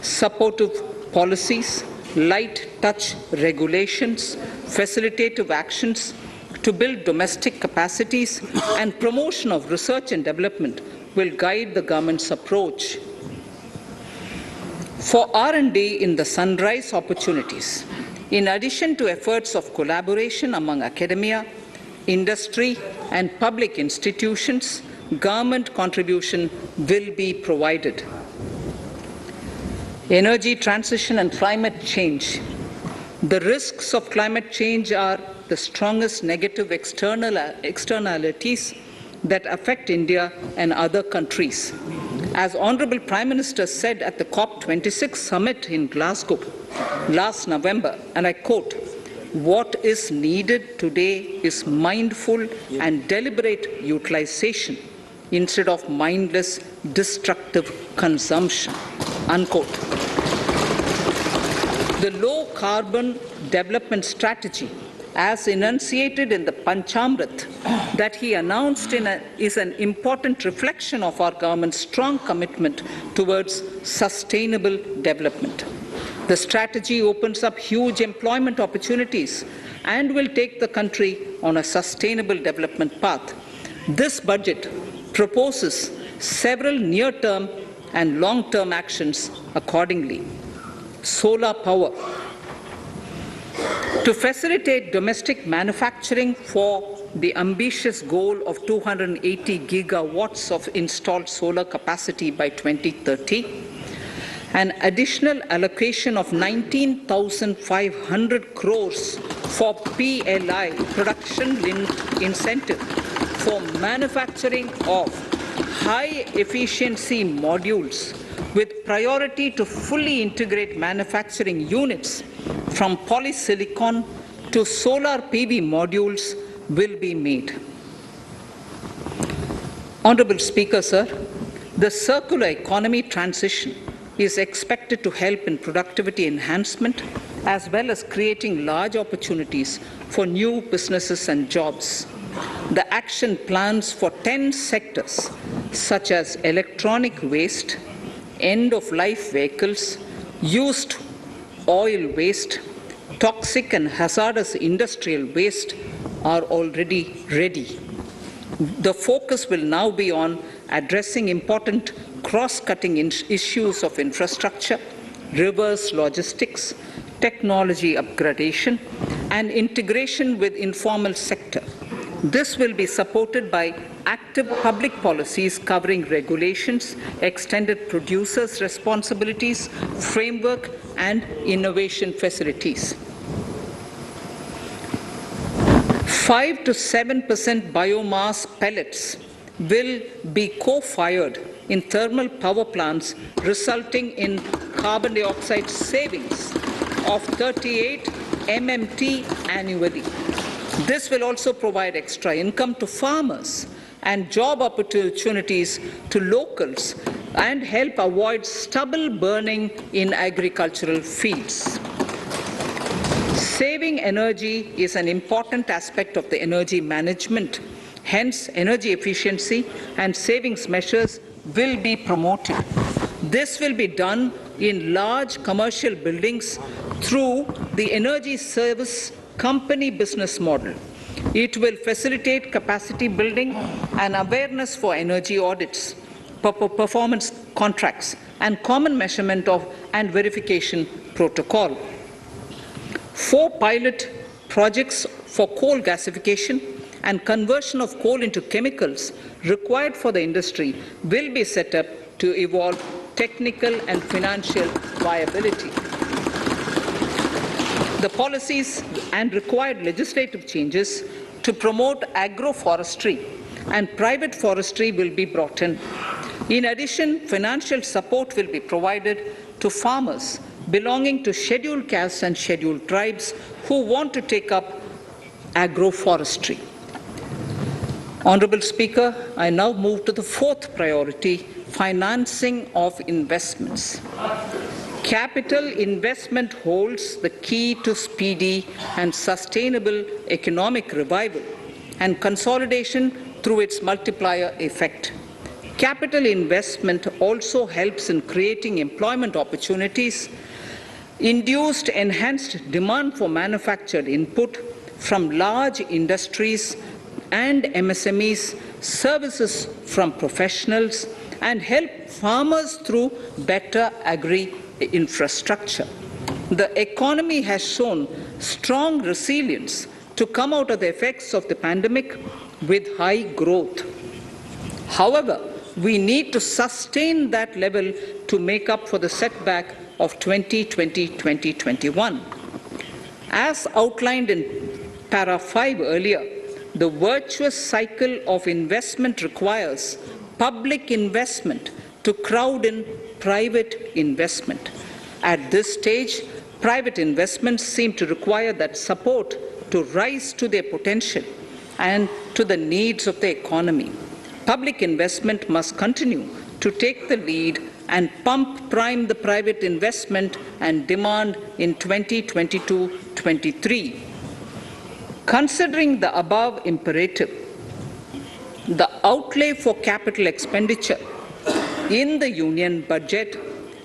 Supportive policies, light touch regulations, facilitative actions to build domestic capacities and promotion of research and development will guide the government's approach. For R&D in the sunrise opportunities, in addition to efforts of collaboration among academia, industry and public institutions, government contribution will be provided. Energy transition and climate change. The risks of climate change are the strongest negative externalities that affect India and other countries. As Honorable Prime Minister said at the COP26 summit in Glasgow last November, and I quote, "What is needed today is mindful and deliberate utilization instead of mindless, destructive consumption," unquote. The low-carbon development strategy, as enunciated in the Panchamrit that he announced is an important reflection of our government's strong commitment towards sustainable development. The strategy opens up huge employment opportunities and will take the country on a sustainable development path. This budget proposes several near-term and long-term actions accordingly. Solar power. To facilitate domestic manufacturing for the ambitious goal of 280 gigawatts of installed solar capacity by 2030, an additional allocation of 19,500 crores for PLI, production-linked incentive, for manufacturing of high-efficiency modules with priority to fully integrate manufacturing units from polysilicon to solar PV modules will be made. Honorable Speaker, sir, the circular economy transition is expected to help in productivity enhancement as well as creating large opportunities for new businesses and jobs. The action plans for 10 sectors such as electronic waste, end-of-life vehicles, used oil waste, toxic and hazardous industrial waste are already ready. The focus will now be on addressing important cross-cutting issues of infrastructure, reverse logistics, technology upgradation, and integration with informal sector. This will be supported by active public policies covering regulations, extended producers' responsibilities, framework, and innovation facilities. 5 to 7% biomass pellets will be co-fired in thermal power plants, resulting in carbon dioxide savings of 38 MMT annually. This will also provide extra income to farmers and job opportunities to locals and help avoid stubble burning in agricultural fields. Saving energy is an important aspect of the energy management. Hence, energy efficiency and savings measures will be promoted. This will be done in large commercial buildings through the energy service company business model. It will facilitate capacity building and awareness for energy audits, performance contracts, and common measurement of and verification protocol. 4 pilot projects for coal gasification and conversion of coal into chemicals required for the industry will be set up to evolve technical and financial viability. The policies and required legislative changes to promote agroforestry and private forestry will be brought in. In addition, financial support will be provided to farmers belonging to scheduled castes and scheduled tribes who want to take up agroforestry. Honourable Speaker, I now move to the 4th priority, financing of investments. Capital investment holds the key to speedy and sustainable economic revival and consolidation through its multiplier effect. Capital investment also helps in creating employment opportunities, induced enhanced demand for manufactured input from large industries and MSMEs, services from professionals, and help farmers through better agri-infrastructure. The economy has shown strong resilience to come out of the effects of the pandemic with high growth. However, we need to sustain that level to make up for the setback of 2020-2021. As outlined in para 5 earlier, the virtuous cycle of investment requires public investment to crowd in private investment. At this stage, private investments seem to require that support to rise to their potential and to the needs of the economy. Public investment must continue to take the lead and pump prime the private investment and demand in 2022-23. Considering the above imperative, the outlay for capital expenditure in the Union budget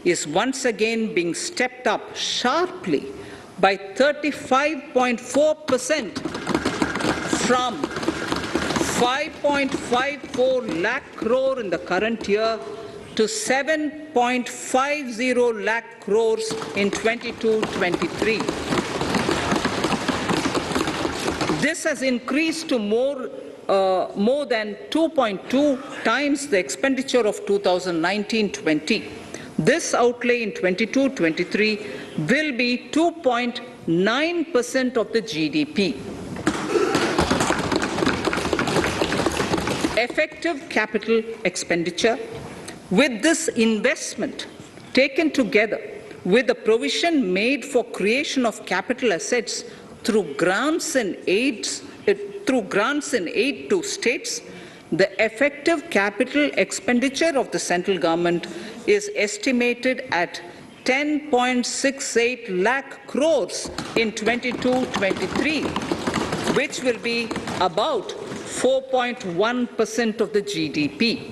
is once again being stepped up sharply by 35.4% from 5.54 lakh crore in the current year to 7.50 lakh crores in 22-23. This has increased to more than 2.2 times the expenditure of 2019-20. This outlay in 22-23 will be 2.9% of the GDP. Effective capital expenditure, with this investment taken together with the provision made for creation of capital assets through grants and aid to states, the effective capital expenditure of the central government is estimated at 10.68 lakh crores in 22-23, which will be about 4.1% of the GDP.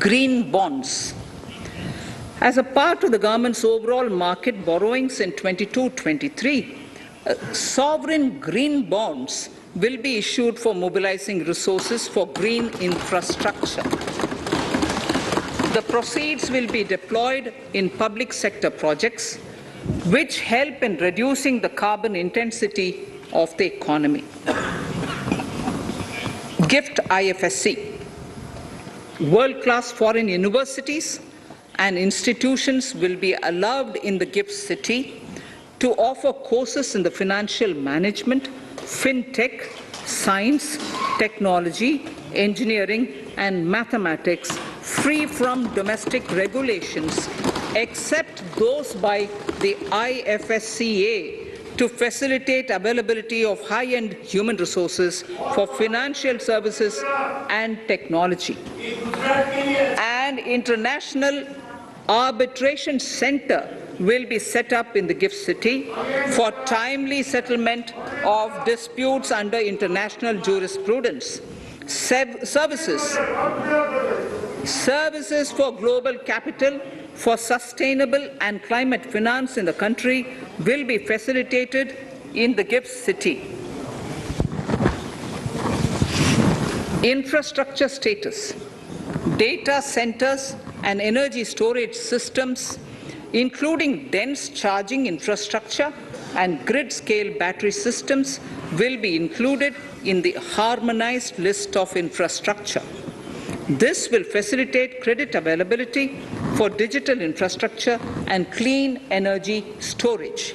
Green bonds. As a part of the government's overall market borrowings in 22-23, sovereign green bonds will be issued for mobilizing resources for green infrastructure. The proceeds will be deployed in public sector projects, which help in reducing the carbon intensity of the economy. GIFT IFSC. World-class foreign universities and institutions will be allowed in the GIFT city to offer courses in the financial management, fintech, science, technology, engineering, and mathematics free from domestic regulations, except those by the IFSCA, to facilitate availability of high-end human resources for financial services and technology. An international arbitration center will be set up in the GIFT city for timely settlement of disputes under international jurisprudence. Services for global capital for sustainable and climate finance in the country will be facilitated in the GIFT city. Infrastructure status. Data centers and energy storage systems, including dense charging infrastructure and grid-scale battery systems, will be included in the harmonized list of infrastructure. This will facilitate credit availability for digital infrastructure and clean energy storage.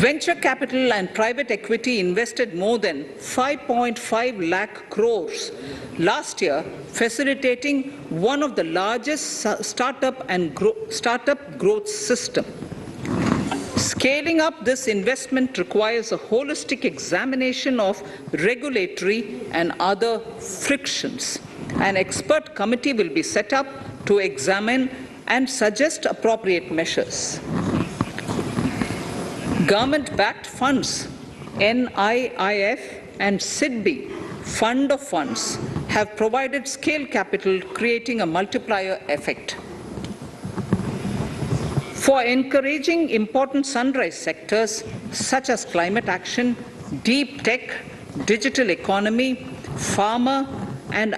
Venture capital and private equity invested more than 5.5 lakh crores last year, facilitating one of the largest startup growth system. Scaling up this investment requires a holistic examination of regulatory and other frictions. An expert committee will be set up to examine and suggest appropriate measures. Government-backed funds, NIIF and SIDBI, Fund of Funds, have provided scale capital, creating a multiplier effect. For encouraging important sunrise sectors such as climate action, deep tech, digital economy, pharma, and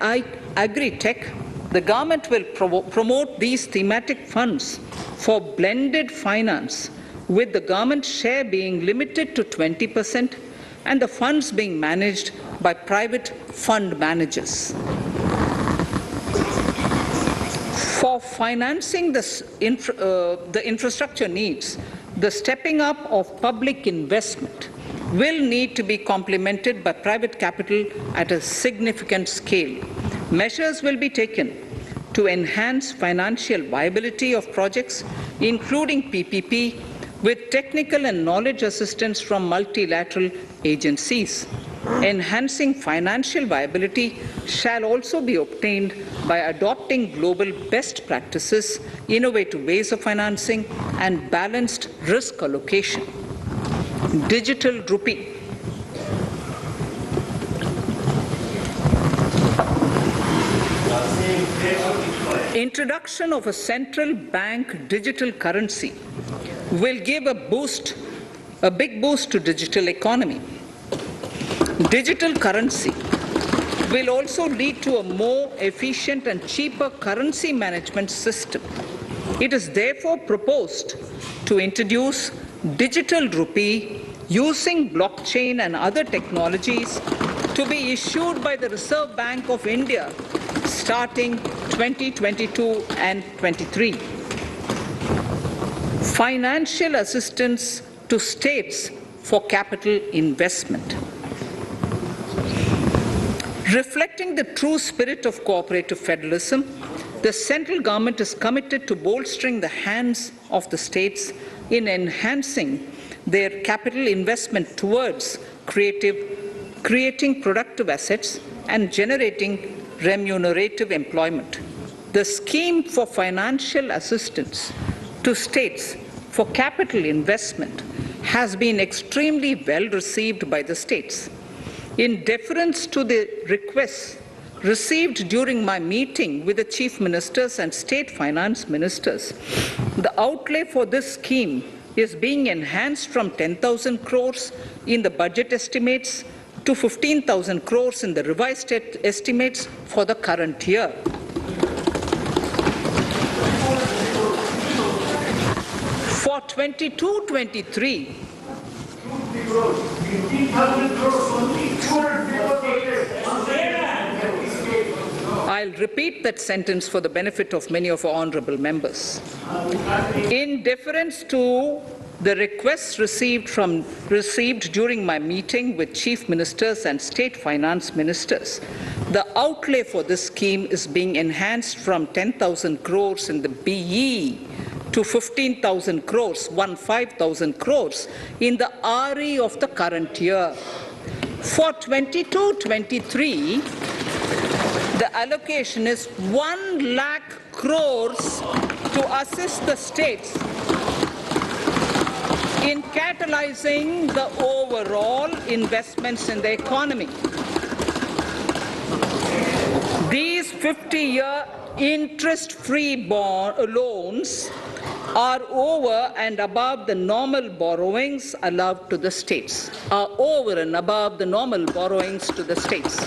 agri-tech, the government will promote these thematic funds for blended finance, with the government share being limited to 20% and the funds being managed by private fund managers. For financing the infrastructure needs, the stepping up of public investment will need to be complemented by private capital at a significant scale. Measures will be taken to enhance financial viability of projects, including PPP, with technical and knowledge assistance from multilateral agencies. Enhancing financial viability shall also be obtained by adopting global best practices, innovative ways of financing, and balanced risk allocation. Digital rupee. Introduction of a central bank digital currency will give a big boost to digital economy. Digital currency will also lead to a more efficient and cheaper currency management system. It is therefore proposed to introduce digital rupee using blockchain and other technologies to be issued by the Reserve Bank of India starting 2022 and 23. Financial assistance to states for capital investment. Reflecting the true spirit of cooperative federalism, the central government is committed to bolstering the hands of the states in enhancing their capital investment towards creating productive assets and generating remunerative employment. The scheme for financial assistance to states for capital investment has been extremely well received by the states. In deference to the requests received during my meeting with the chief ministers and state finance ministers, the outlay for this scheme is being enhanced from 10,000 crores in the budget estimates to 15,000 crores in the revised estimates for the current year. For 22-23, I'll repeat that sentence for the benefit of many of our honourable members. In deference to the requests received during my meeting with chief ministers and state finance ministers, the outlay for this scheme is being enhanced from 10,000 crores in the BE to 15,000 crores, 15,000 crores in the RE of the current year. For 22-23, the allocation is 1 lakh crores to assist the states in catalyzing the overall investments in the economy. These 50-year interest-free loans are over and above the normal borrowings allowed to the states, are over and above the normal borrowings to the states.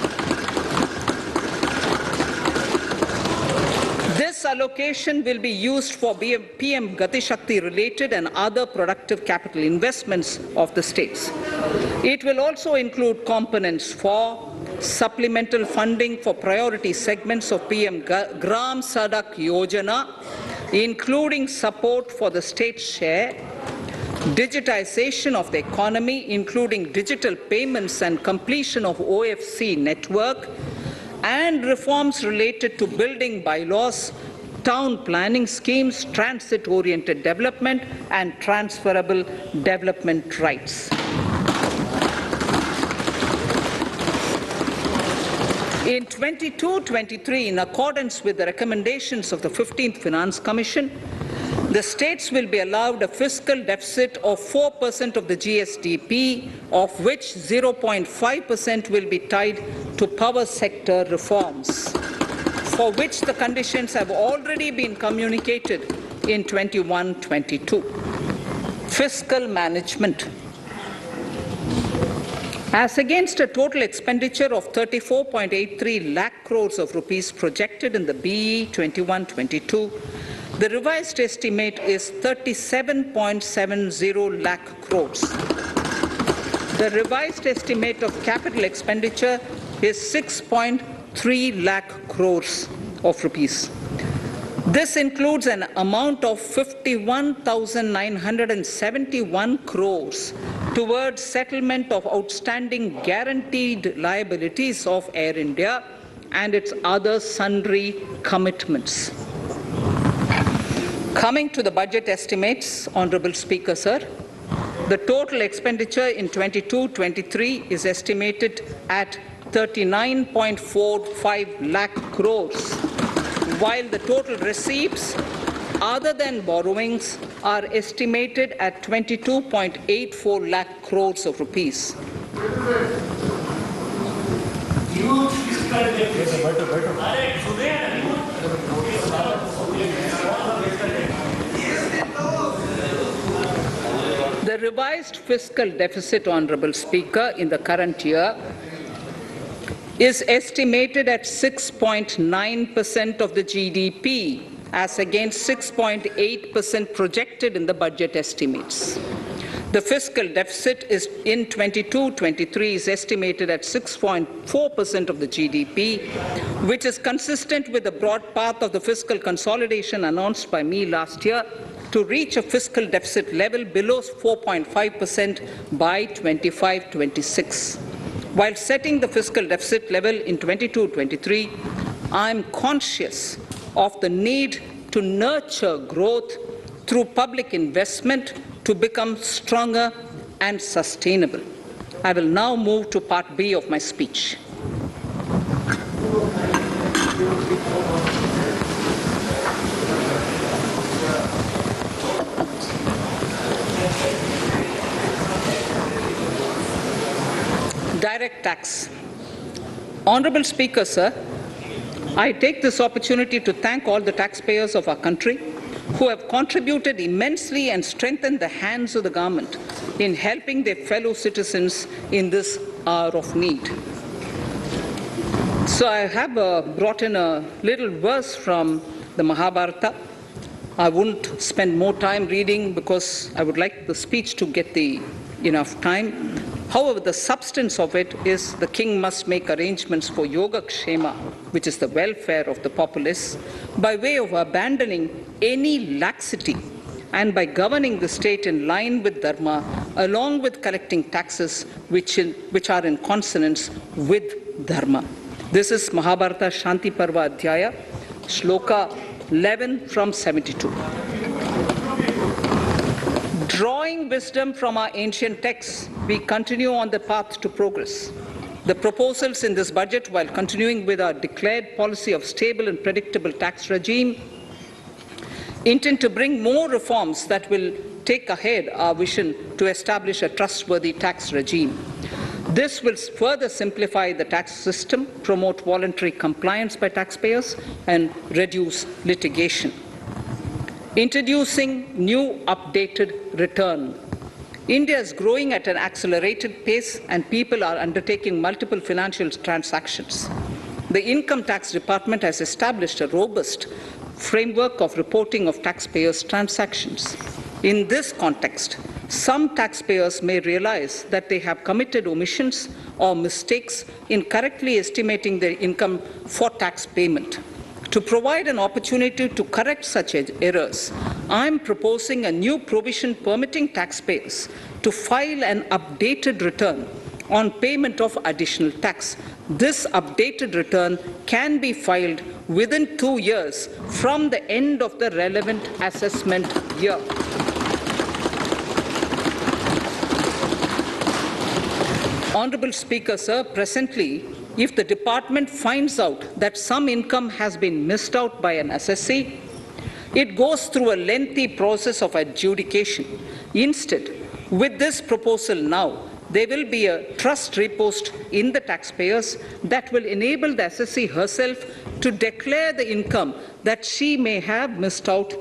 This allocation will be used for PM Gati Shakti related and other productive capital investments of the states. It will also include components for supplemental funding for priority segments of PM Gram Sadak Yojana, including support for the state share, digitization of the economy, including digital payments and completion of OFC network, and reforms related to building bylaws, town planning schemes, transit-oriented development, and transferable development rights. In 22-23, in accordance with the recommendations of the 15th Finance Commission, the states will be allowed a fiscal deficit of 4% of the GSDP, of which 0.5% will be tied to power sector reforms, for which the conditions have already been communicated in 21-22. Fiscal management. As against a total expenditure of 34.83 lakh crores of rupees projected in the BE 21-22, the revised estimate is 37.70 lakh crores. The revised estimate of capital expenditure is 6.3 lakh crores of rupees. This includes an amount of 51,971 crores towards settlement of outstanding guaranteed liabilities of Air India and its other sundry commitments. Coming to the budget estimates, Honourable Speaker, sir, the total expenditure in 22-23 is estimated at 39.45 lakh crores, while the total receipts other than borrowings are estimated at 22.84 lakh crores of rupees. The revised fiscal deficit, Honourable Speaker, in the current year is estimated at 6.9% of the GDP, as against 6.8% projected in the budget estimates. The fiscal deficit is in 22-23 is estimated at 6.4% of the GDP, which is consistent with the broad path of the fiscal consolidation announced by me last year to reach a fiscal deficit level below 4.5% by 25-26. While setting the fiscal deficit level in 22-23, I am conscious of the need to nurture growth through public investment to become stronger and sustainable. I will now move to Part B of my speech. Direct tax. Honourable Speaker, sir, I take this opportunity to thank all the taxpayers of our country who have contributed immensely and strengthened the hands of the government in helping their fellow citizens in this hour of need. So I have brought in a little verse from the Mahabharata. I won't spend more time reading because I would like the speech to get enough time. However, the substance of it is the king must make arrangements for yoga kshema, which is the welfare of the populace, by way of abandoning any laxity and by governing the state in line with dharma, along with collecting taxes which are in consonance with dharma. This is Mahabharata Shanti Parva Adhyaya, Shloka 11 from 72. Drawing wisdom from our ancient texts, we continue on the path to progress. The proposals in this budget, while continuing with our declared policy of stable and predictable tax regime, intend to bring more reforms that will take ahead our vision to establish a trustworthy tax regime. This will further simplify the tax system, promote voluntary compliance by taxpayers, and reduce litigation. Introducing new updated return. India is growing at an accelerated pace, and people are undertaking multiple financial transactions. The Income Tax Department has established a robust framework of reporting of taxpayers' transactions. In this context, some taxpayers may realize that they have committed omissions or mistakes in correctly estimating their income for tax payment. To provide an opportunity to correct such errors, I am proposing a new provision permitting taxpayers to file an updated return on payment of additional tax. This updated return can be filed within 2 years from the end of the relevant assessment year. Honourable Speaker, sir, presently, if the department finds out that some income has been missed out by an assessee, it goes through a lengthy process of adjudication. Instead, with this proposal now, there will be a trust repost in the taxpayers that will enable the assessee herself to declare the income that she may have missed out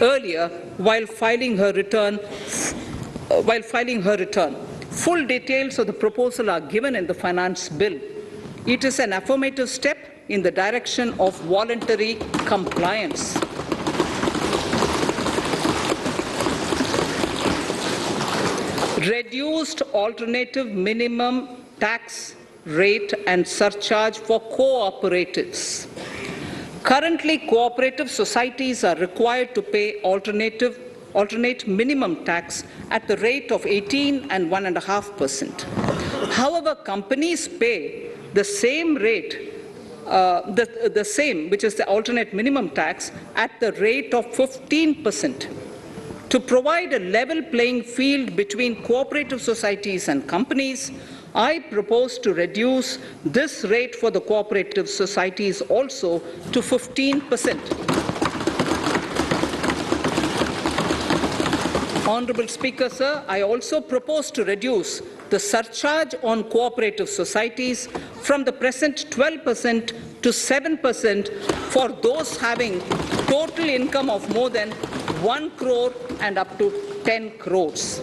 earlier while filing her return. Full details of the proposal are given in the finance bill. It is an affirmative step in the direction of voluntary compliance. Reduced alternative minimum tax rate and surcharge for cooperatives. Currently, cooperative societies are required to pay alternate minimum tax at the rate of 18 and 1.5%. However, companies pay the same rate, the same, which is the alternate minimum tax, at the rate of 15%. To provide a level playing field between cooperative societies and companies, I propose to reduce this rate for the cooperative societies also to 15%. Honourable Speaker, sir, I also propose to reduce the surcharge on cooperative societies from the present 12% to 7% for those having total income of more than 1 crore and up to 10 crores.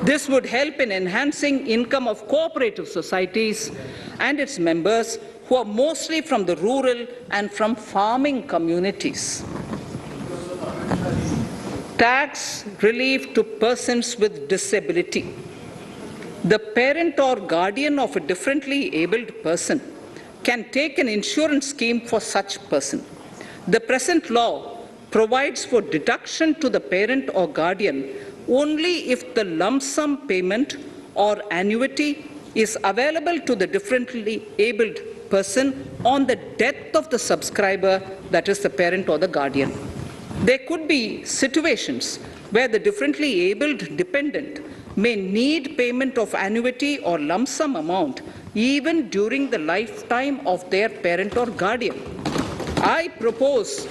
This would help in enhancing income of cooperative societies and its members who are mostly from the rural and from farming communities. Tax relief to persons with disability. The parent or guardian of a differently abled person can take an insurance scheme for such person. The present law provides for deduction to the parent or guardian only if the lump sum payment or annuity is available to the differently abled person on the death of the subscriber, that is the parent or the guardian. There could be situations where the differently abled dependent may need payment of annuity or lump sum amount even during the lifetime of their parent or guardian. I propose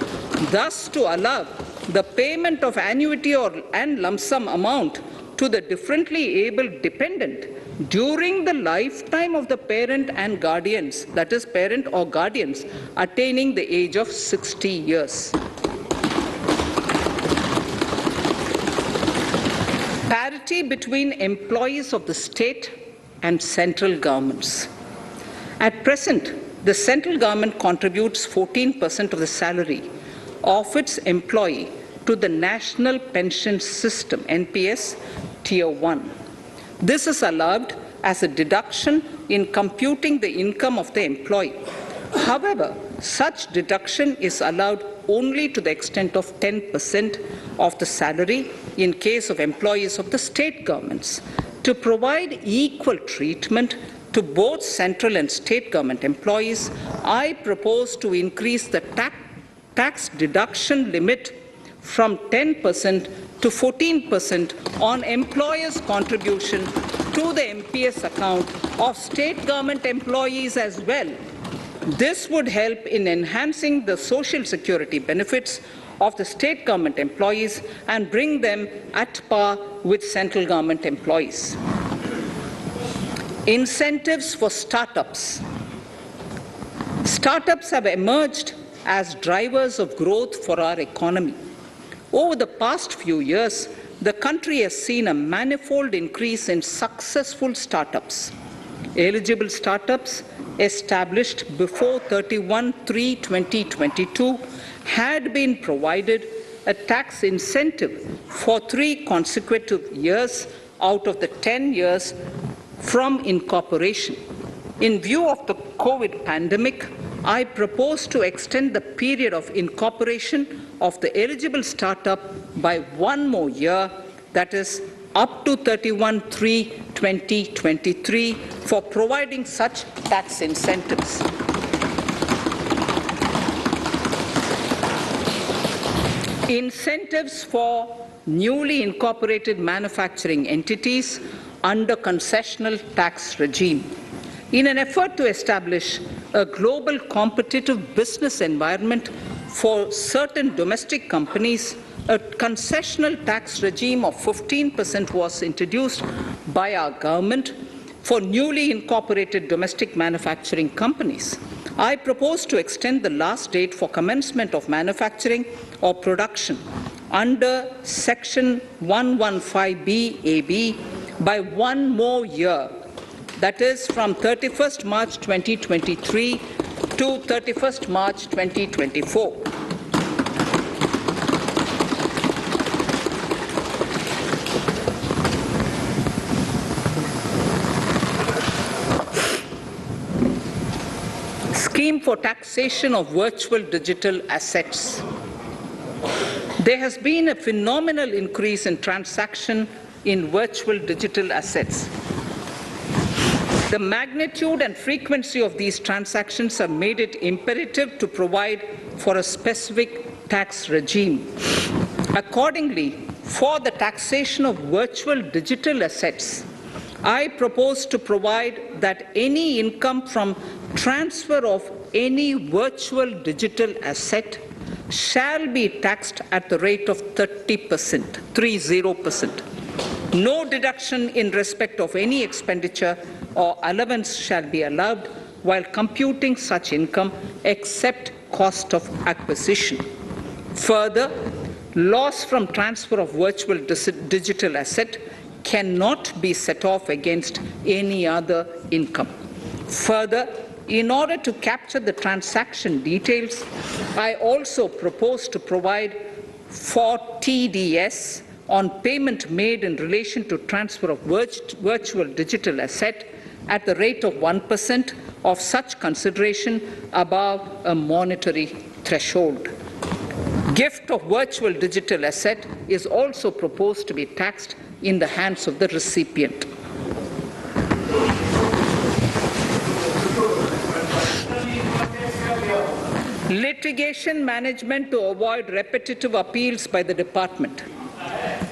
thus to allow the payment of annuity and lump sum amount to the differently abled dependent during the lifetime of the parent and guardians, that is parent or guardians, attaining the age of 60 years. Parity between employees of the state and central governments. At present, the central government contributes 14% of the salary of its employee to the National Pension System, NPS, Tier 1. This is allowed as a deduction in computing the income of the employee. However, such deduction is allowed only to the extent of 10% of the salary in case of employees of the state governments. To provide equal treatment to both central and state government employees, I propose to increase the tax deduction limit from 10% to 14% on employers' contribution to the MPS account of state government employees as well. This would help in enhancing the social security benefits of the state government employees and bring them at par with central government employees. Incentives for startups. Startups have emerged as drivers of growth for our economy. Over the past few years, the country has seen a manifold increase in successful startups. Eligible startups established before 31/3/2022 had been provided a tax incentive for 3 consecutive years out of the 10 years from incorporation. In view of the COVID pandemic, I propose to extend the period of incorporation of the eligible startup by 1 more year, that is, up to 31/3/2023 for providing such tax incentives. Incentives for newly incorporated manufacturing entities under concessional tax regime. In an effort to establish a global competitive business environment for certain domestic companies, a concessional tax regime of 15% was introduced by our government for newly incorporated domestic manufacturing companies. I propose to extend the last date for commencement of manufacturing or production under Section 115BAB by 1 more year, that is from 31st March 2023 to 31st March 2024. Scheme for taxation of virtual digital assets. There has been a phenomenal increase in transaction in virtual digital assets. The magnitude and frequency of these transactions have made it imperative to provide for a specific tax regime. Accordingly, for the taxation of virtual digital assets, I propose to provide that any income from transfer of any virtual digital asset shall be taxed at the rate of 30%, 30%. No deduction in respect of any expenditure or allowance shall be allowed while computing such income except cost of acquisition. Further, loss from transfer of virtual digital asset cannot be set off against any other income. Further, in order to capture the transaction details, I also propose to provide for TDS on payment made in relation to transfer of virtual digital asset at the rate of 1% of such consideration above a monetary threshold. Gift of virtual digital asset is also proposed to be taxed in the hands of the recipient. Litigation management to avoid repetitive appeals by the department.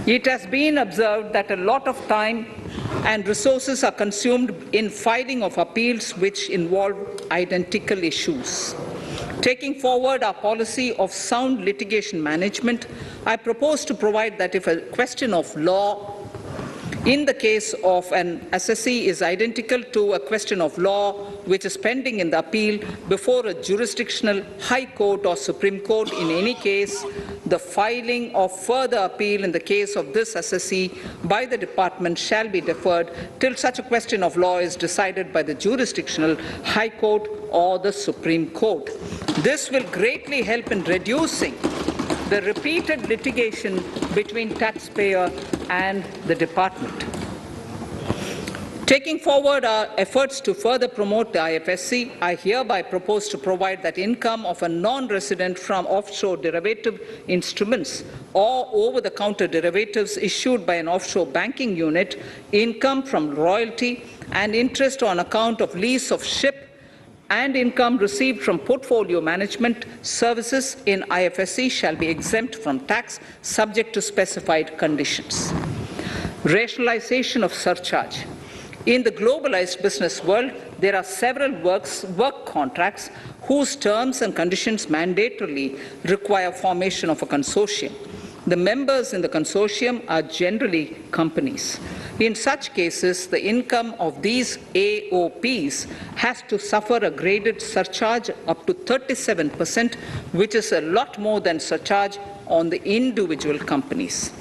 It has been observed that a lot of time and resources are consumed in filing of appeals which involve identical issues. Taking forward our policy of sound litigation management, I propose to provide that if a question of law in the case of an assessee is identical to a question of law which is pending in the appeal before a jurisdictional high court or Supreme Court, in any case, the filing of further appeal in the case of this assessee by the department shall be deferred till such a question of law is decided by the jurisdictional high court or the Supreme Court. This will greatly help in reducing the repeated litigation between taxpayer and the department. Taking forward our efforts to further promote the IFSC, I hereby propose to provide that income of a non-resident from offshore derivative instruments or over-the-counter derivatives issued by an offshore banking unit, income from royalty and interest on account of lease of ship, and income received from portfolio management services in IFSC shall be exempt from tax subject to specified conditions. Rationalization of surcharge. In the globalized business world, there are several work contracts whose terms and conditions mandatorily require formation of a consortium. The members in the consortium are generally companies. In such cases, the income of these AOPs has to suffer a graded surcharge up to 37%, which is a lot more than surcharge on the individual companies.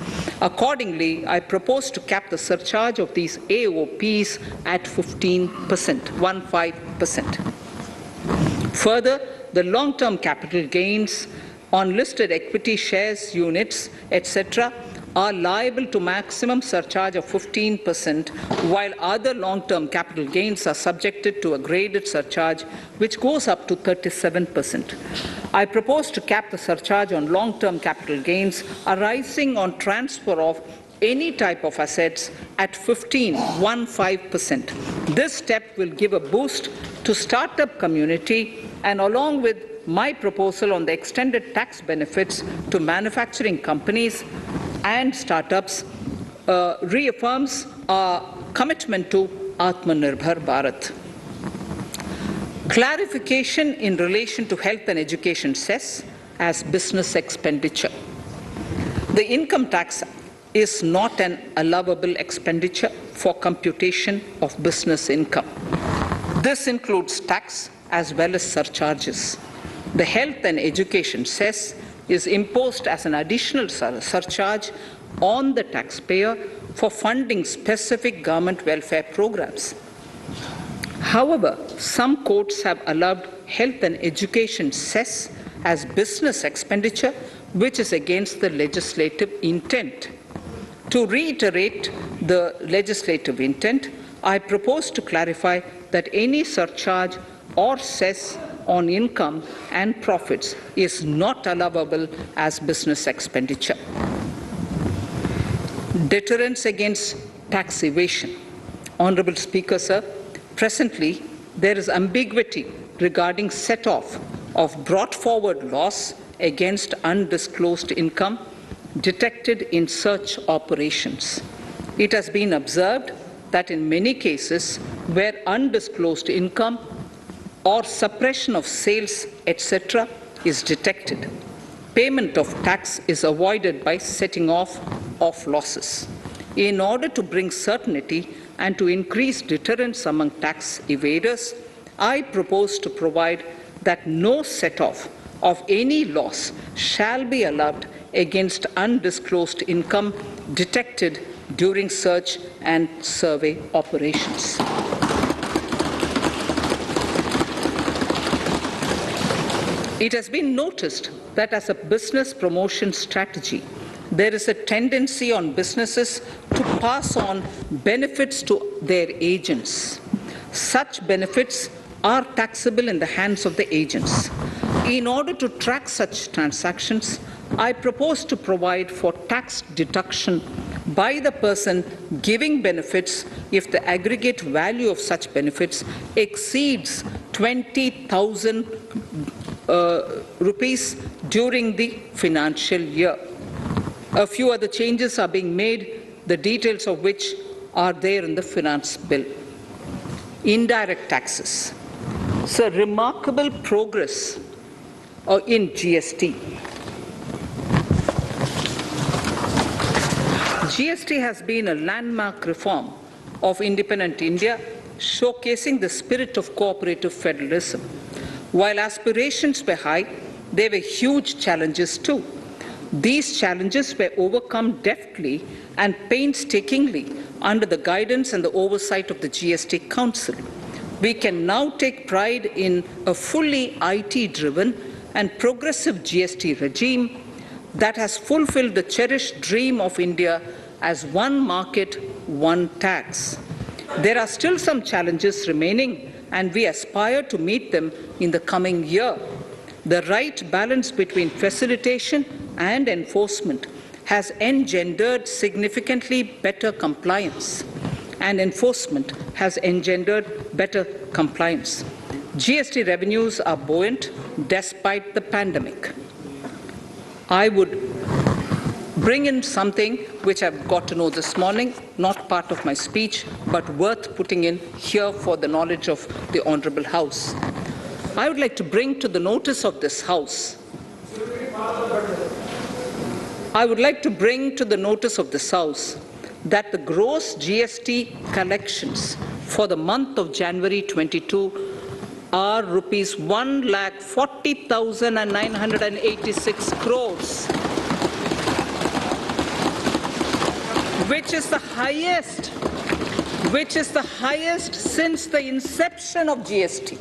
Accordingly, I propose to cap the surcharge of these AOPs at 15%, 15%. Further, the long-term capital gains on listed equity shares, units, etc., are liable to maximum surcharge of 15%, while other long-term capital gains are subjected to a graded surcharge which goes up to 37%. I propose to cap the surcharge on long-term capital gains arising on transfer of any type of assets at 15%. This step will give a boost to startup community, and along with my proposal on the extended tax benefits to manufacturing companies and startups, reaffirms our commitment to Atmanirbhar Bharat. Clarification in relation to health and education cess as business expenditure. The income tax is not an allowable expenditure for computation of business income. This includes tax as well as surcharges. The health and education cess is imposed as an additional surcharge on the taxpayer for funding specific government welfare programs. However, some courts have allowed health and education cess as business expenditure, which is against the legislative intent. To reiterate the legislative intent, I propose to clarify that any surcharge or cess on income and profits is not allowable as business expenditure. Deterrence against tax evasion. Honourable Speaker, sir, presently there is ambiguity regarding set-off of brought forward loss against undisclosed income detected in search operations. It has been observed that in many cases where undisclosed income or suppression of sales, etc., is detected, payment of tax is avoided by setting off of losses. In order to bring certainty and to increase deterrence among tax evaders, I propose to provide that no set-off of any loss shall be allowed against undisclosed income detected during search and survey operations. It has been noticed that as a business promotion strategy, there is a tendency on businesses to pass on benefits to their agents. Such benefits are taxable in the hands of the agents. In order to track such transactions, I propose to provide for tax deduction by the person giving benefits if the aggregate value of such benefits exceeds 20,000 rupees during the financial year. A few other changes are being made, the details of which are there in the finance bill. Indirect taxes. So remarkable progress in GST. GST has been a landmark reform of independent India, showcasing the spirit of cooperative federalism. While aspirations were high, there were huge challenges too. These challenges were overcome deftly and painstakingly under the guidance and the oversight of the GST Council. We can now take pride in a fully IT-driven and progressive GST regime that has fulfilled the cherished dream of India as one market, one tax. There are still some challenges remaining, and we aspire to meet them in the coming year. The right balance between facilitation and enforcement has engendered significantly better compliance, and enforcement has engendered better compliance. GST revenues are buoyant despite the pandemic. I would bring in something which I've got to know this morning, not part of my speech, but worth putting in here for the knowledge of the Honourable House. I would like to bring to the notice of this House that the gross GST collections for the month of January 22 are rupees 1,40,986 crores, which is the highest since the inception of GST.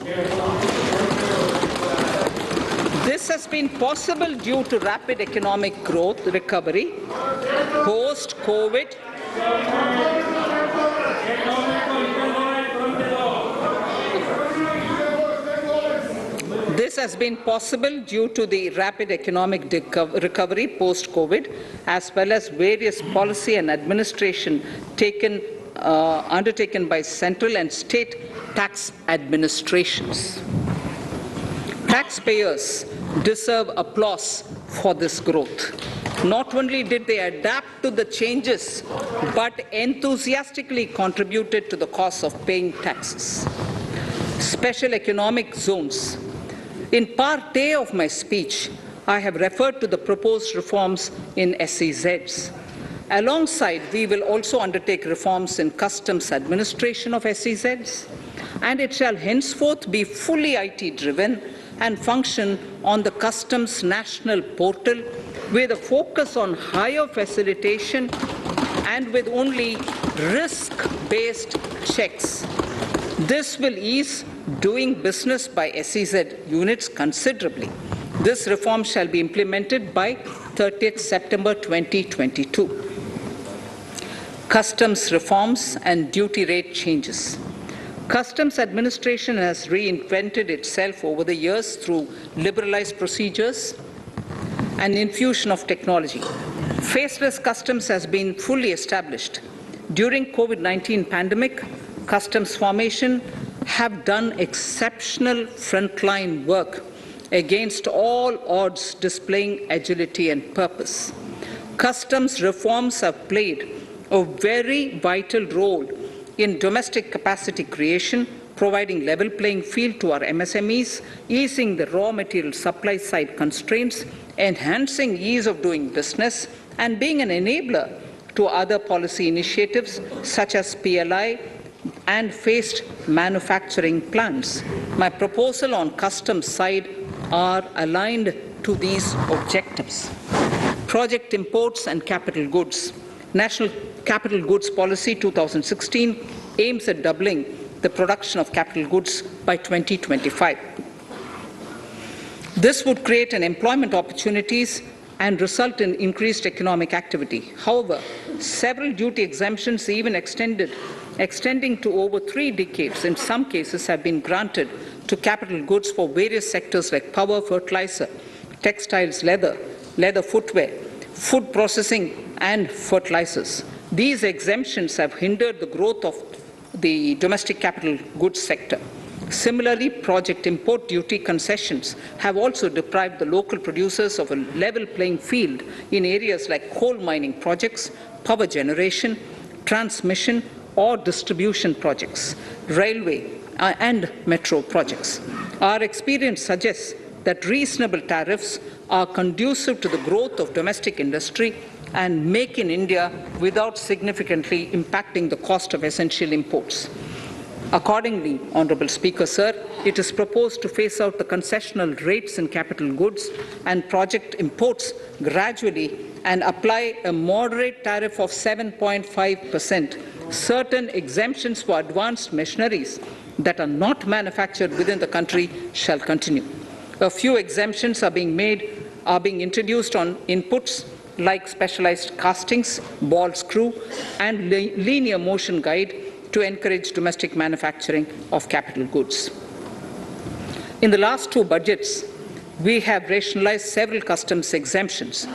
This has been possible due to rapid economic growth, recovery, post-COVID, recovery post-COVID, as well as various policy and administration undertaken by central and state tax administrations. Taxpayers deserve applause for this growth. Not only did they adapt to the changes, but enthusiastically contributed to the cost of paying taxes. Special economic zones. In Part A of my speech, I have referred to the proposed reforms in SEZs. Alongside, we will also undertake reforms in customs administration of SEZs, and it shall henceforth be fully IT-driven and function on the Customs National Portal with a focus on higher facilitation and with only risk-based checks. This will ease doing business by SEZ units considerably. This reform shall be implemented by 30th September 2022. Customs reforms and duty rate changes. Customs administration has reinvented itself over the years through liberalized procedures and infusion of technology. Faceless customs has been fully established. During COVID-19 pandemic, customs formation have done exceptional frontline work against all odds, displaying agility and purpose. Customs reforms have played a very vital role in domestic capacity creation, providing level playing field to our MSMEs, easing the raw material supply side constraints, enhancing ease of doing business, and being an enabler to other policy initiatives such as PLI and phased manufacturing plans. My proposal on customs side are aligned to these objectives. Project imports and capital goods. National Capital Goods Policy 2016 aims at doubling the production of capital goods by 2025. This would create an employment opportunities and result in increased economic activity. However, several duty exemptions, even extending to over 3 decades, in some cases have been granted to capital goods for various sectors like power, fertilizer, textiles, leather footwear, food processing, and fertilizers. These exemptions have hindered the growth of the domestic capital goods sector. Similarly, project import duty concessions have also deprived the local producers of a level playing field in areas like coal mining projects, power generation, transmission or distribution projects, railway and metro projects. Our experience suggests that reasonable tariffs are conducive to the growth of domestic industry and make in India without significantly impacting the cost of essential imports. Accordingly, Honourable Speaker, Sir, it is proposed to phase out the concessional rates in capital goods and project imports gradually and apply a moderate tariff of 7.5%. Certain exemptions for advanced machineries that are not manufactured within the country shall continue. A few exemptions are being introduced on inputs like specialized castings, ball screw, and linear motion guide to encourage domestic manufacturing of capital goods. In the last two budgets, we have rationalized several customs exemptions.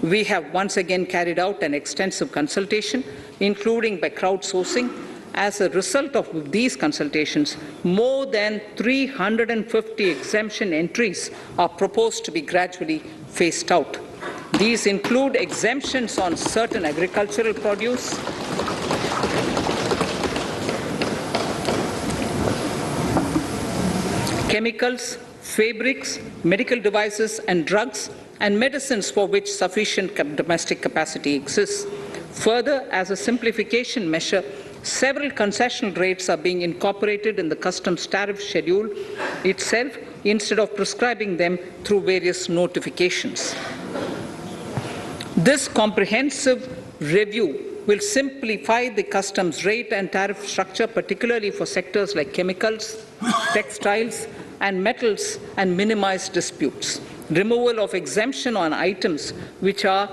We have once again carried out an extensive consultation, including by crowdsourcing. As a result of these consultations, more than 350 exemption entries are proposed to be gradually phased out. These include exemptions on certain agricultural produce, chemicals, fabrics, medical devices and drugs, and medicines for which sufficient domestic capacity exists. Further, as a simplification measure, several concessional rates are being incorporated in the customs tariff schedule itself instead of prescribing them through various notifications. This comprehensive review will simplify the customs rate and tariff structure, particularly for sectors like chemicals, textiles, and metals, and minimize disputes. Removal of exemption on items which are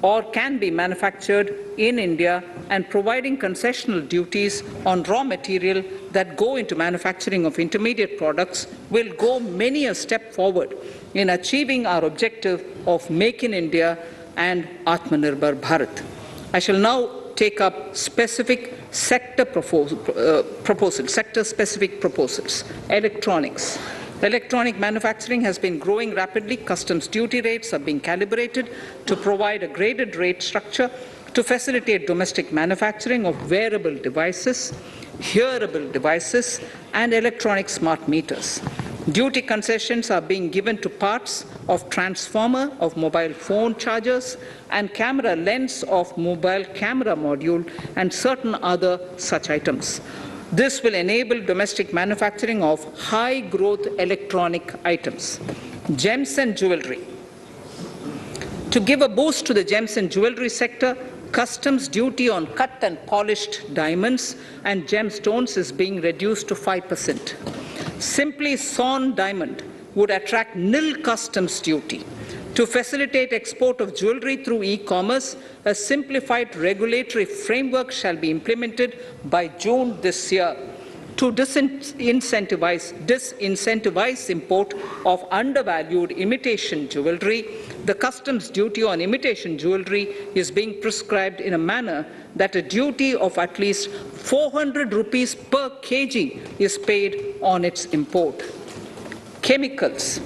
or can be manufactured in India, and providing concessional duties on raw material that go into manufacturing of intermediate products will go many a step forward in achieving our objective of Make in India and Atmanirbhar Bharat. I shall now take up specific sector-specific proposals. Electronics. Electronic manufacturing has been growing rapidly. Customs duty rates are being calibrated to provide a graded rate structure to facilitate domestic manufacturing of wearable devices, hearable devices, and electronic smart meters. Duty concessions are being given to parts of transformer of mobile phone chargers and camera lens of mobile camera module and certain other such items. This will enable domestic manufacturing of high-growth electronic items. Gems and jewelry. To give a boost to the gems and jewelry sector, customs duty on cut and polished diamonds and gemstones is being reduced to 5%. Simply sawn diamond would attract nil customs duty. To facilitate export of jewelry through e-commerce, a simplified regulatory framework shall be implemented by June this year. To disincentivize import of undervalued imitation jewelry, the customs duty on imitation jewelry is being prescribed in a manner that a duty of at least 400 rupees per kg is paid on its import. Chemicals.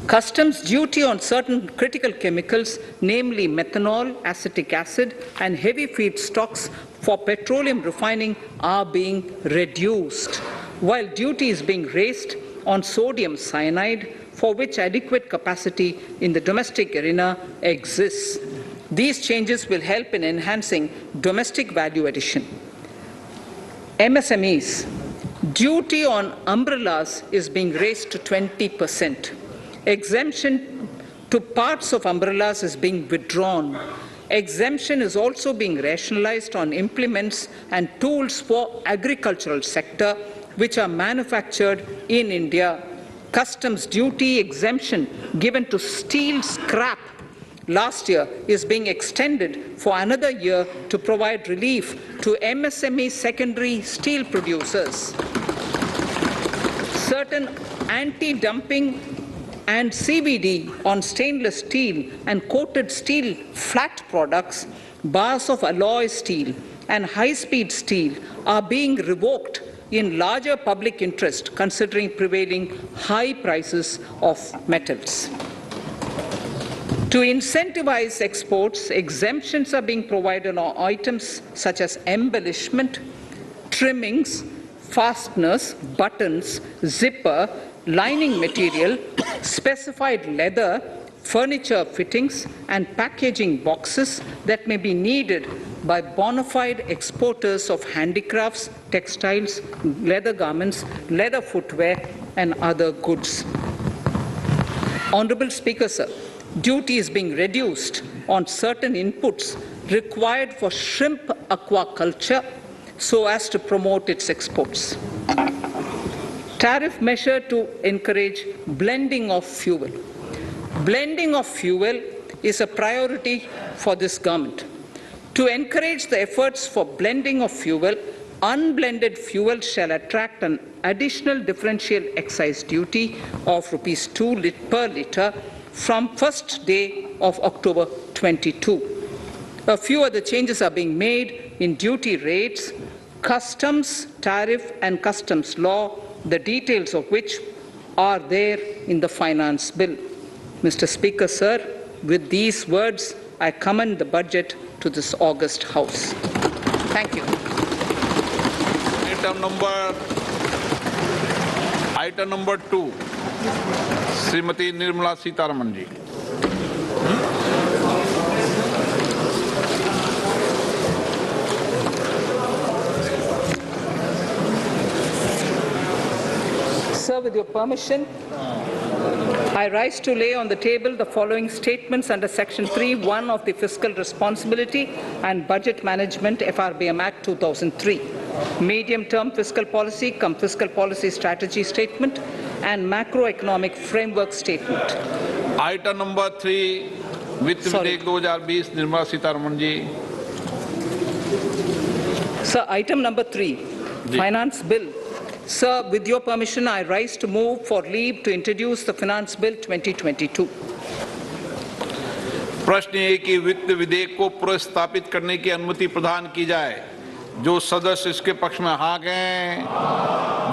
Customs duty on certain critical chemicals, namely methanol, acetic acid, and heavy feedstocks for petroleum refining, are being reduced, while duty is being raised on sodium cyanide, for which adequate capacity in the domestic arena exists. These changes will help in enhancing domestic value addition. MSMEs. Duty on umbrellas is being raised to 20%. Exemption to parts of umbrellas is being withdrawn. Exemption is also being rationalized on implements and tools for agricultural sector which are manufactured in India. Customs duty exemption given to steel scrap last year is being extended for another year to provide relief to MSME secondary steel producers. Certain anti-dumping and CVD on stainless steel and coated steel flat products, bars of alloy steel and high-speed steel are being revoked in larger public interest considering prevailing high prices of metals. To incentivize exports, exemptions are being provided on items such as embellishment, trimmings, fasteners, buttons, zipper, lining material, specified leather, furniture fittings, and packaging boxes that may be needed by bona fide exporters of handicrafts, textiles, leather garments, leather footwear, and other goods. Honourable Speaker, sir, duty is being reduced on certain inputs required for shrimp aquaculture so as to promote its exports. Tariff measure to encourage blending of fuel. Blending of fuel is a priority for this government. To encourage the efforts for blending of fuel, unblended fuel shall attract an additional differential excise duty of rupees 2 per litre from first day of October 22. A few other changes are being made in duty rates, customs, tariff and customs law, the details of which are there in the finance bill. Mr. Speaker, sir, with these words, I commend the budget to this august House. Thank you. Item number 2, Srimati Nirmala Sitharaman ji. Sir, with your permission, I rise to lay on the table the following statements under Section 3(1) of the Fiscal Responsibility and Budget Management FRBM Act 2003. Medium-term fiscal policy cum fiscal policy strategy statement and macroeconomic framework statement. Item number 3, Vitt Videk 2020, Nirmala Sitharaman ji. Sir, item number 3, Finance Bill. Sir, with your permission, I rise to move for leave to introduce the Finance Bill 2022. प्रश्न ये कि वित्त विधेयक को पुनर्स्थापित करने की अनुमति प्रदान की जाए। जो सदस्य इसके पक्ष में हाँ गए,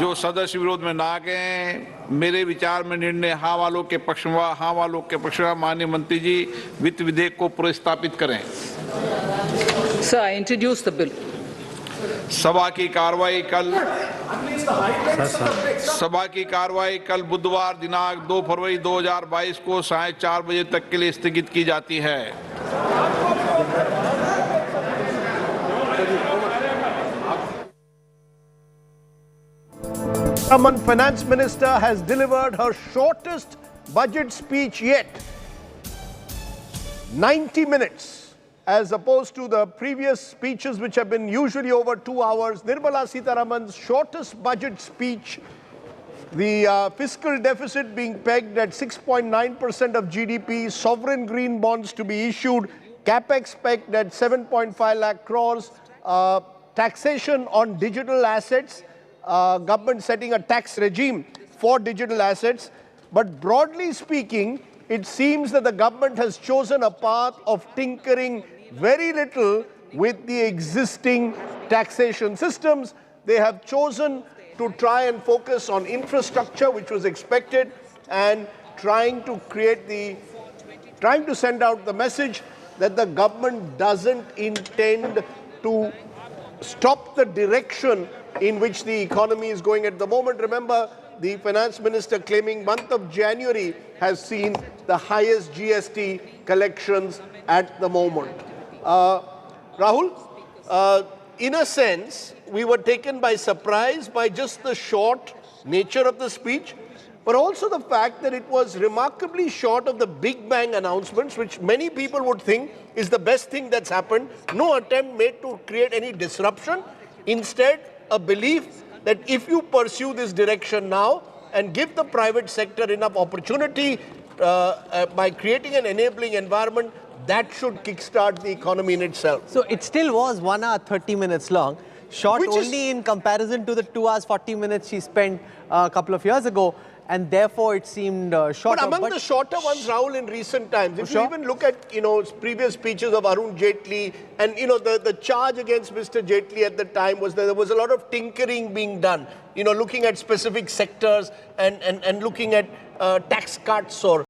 जो सदस्य विरोध में ना गए, मेरे विचार में निर्णय हाँ वालों के पक्ष में, हाँ वालों के पक्ष में। माननीय मंत्री जी, वित्त विधेयक को पुनर्स्थापित करें। Sir, I introduce the bill. सभा की कार्रवाई कल बुधवार दिनांक 2 फरवरी 2022 को 4:30 बजे तक के लिए स्थगित की जाती है। Finance Minister has delivered her shortest budget speech yet, 90 minutes. As opposed to the previous speeches which have been usually over 2 hours. Nirmala Sitharaman's shortest budget speech, the fiscal deficit being pegged at 6.9% of GDP, sovereign green bonds to be issued, capex pegged at 7.5 lakh crores, taxation on digital assets, government setting a tax regime for digital assets. But broadly speaking, it seems that the government has chosen a path of tinkering very little with the existing taxation systems. They have chosen to try and focus on infrastructure, which was expected, and trying to send out the message that the government doesn't intend to stop the direction in which the economy is going at the moment. Remember, the finance minister claiming month of January has seen the highest GST collections at the moment. Rahul, in a sense, we were taken by surprise by just the short nature of the speech, but also the fact that it was remarkably short of the Big Bang announcements, which many people would think is the best thing that's happened. No attempt made to create any disruption. Instead, a belief that if you pursue this direction now and give the private sector enough opportunity by creating an enabling environment, that should kickstart the economy in itself. So it still was 1 hour 30 minutes long, short only in comparison to the 2 hours 40 minutes she spent a couple of years ago, and therefore it seemed shorter. But among the shorter ones, Rahul, in recent times, if you even look at previous speeches of Arun Jaitley, and the charge against Mr. Jaitley at the time was that there was a lot of tinkering being done, looking at specific sectors and looking at tax cuts or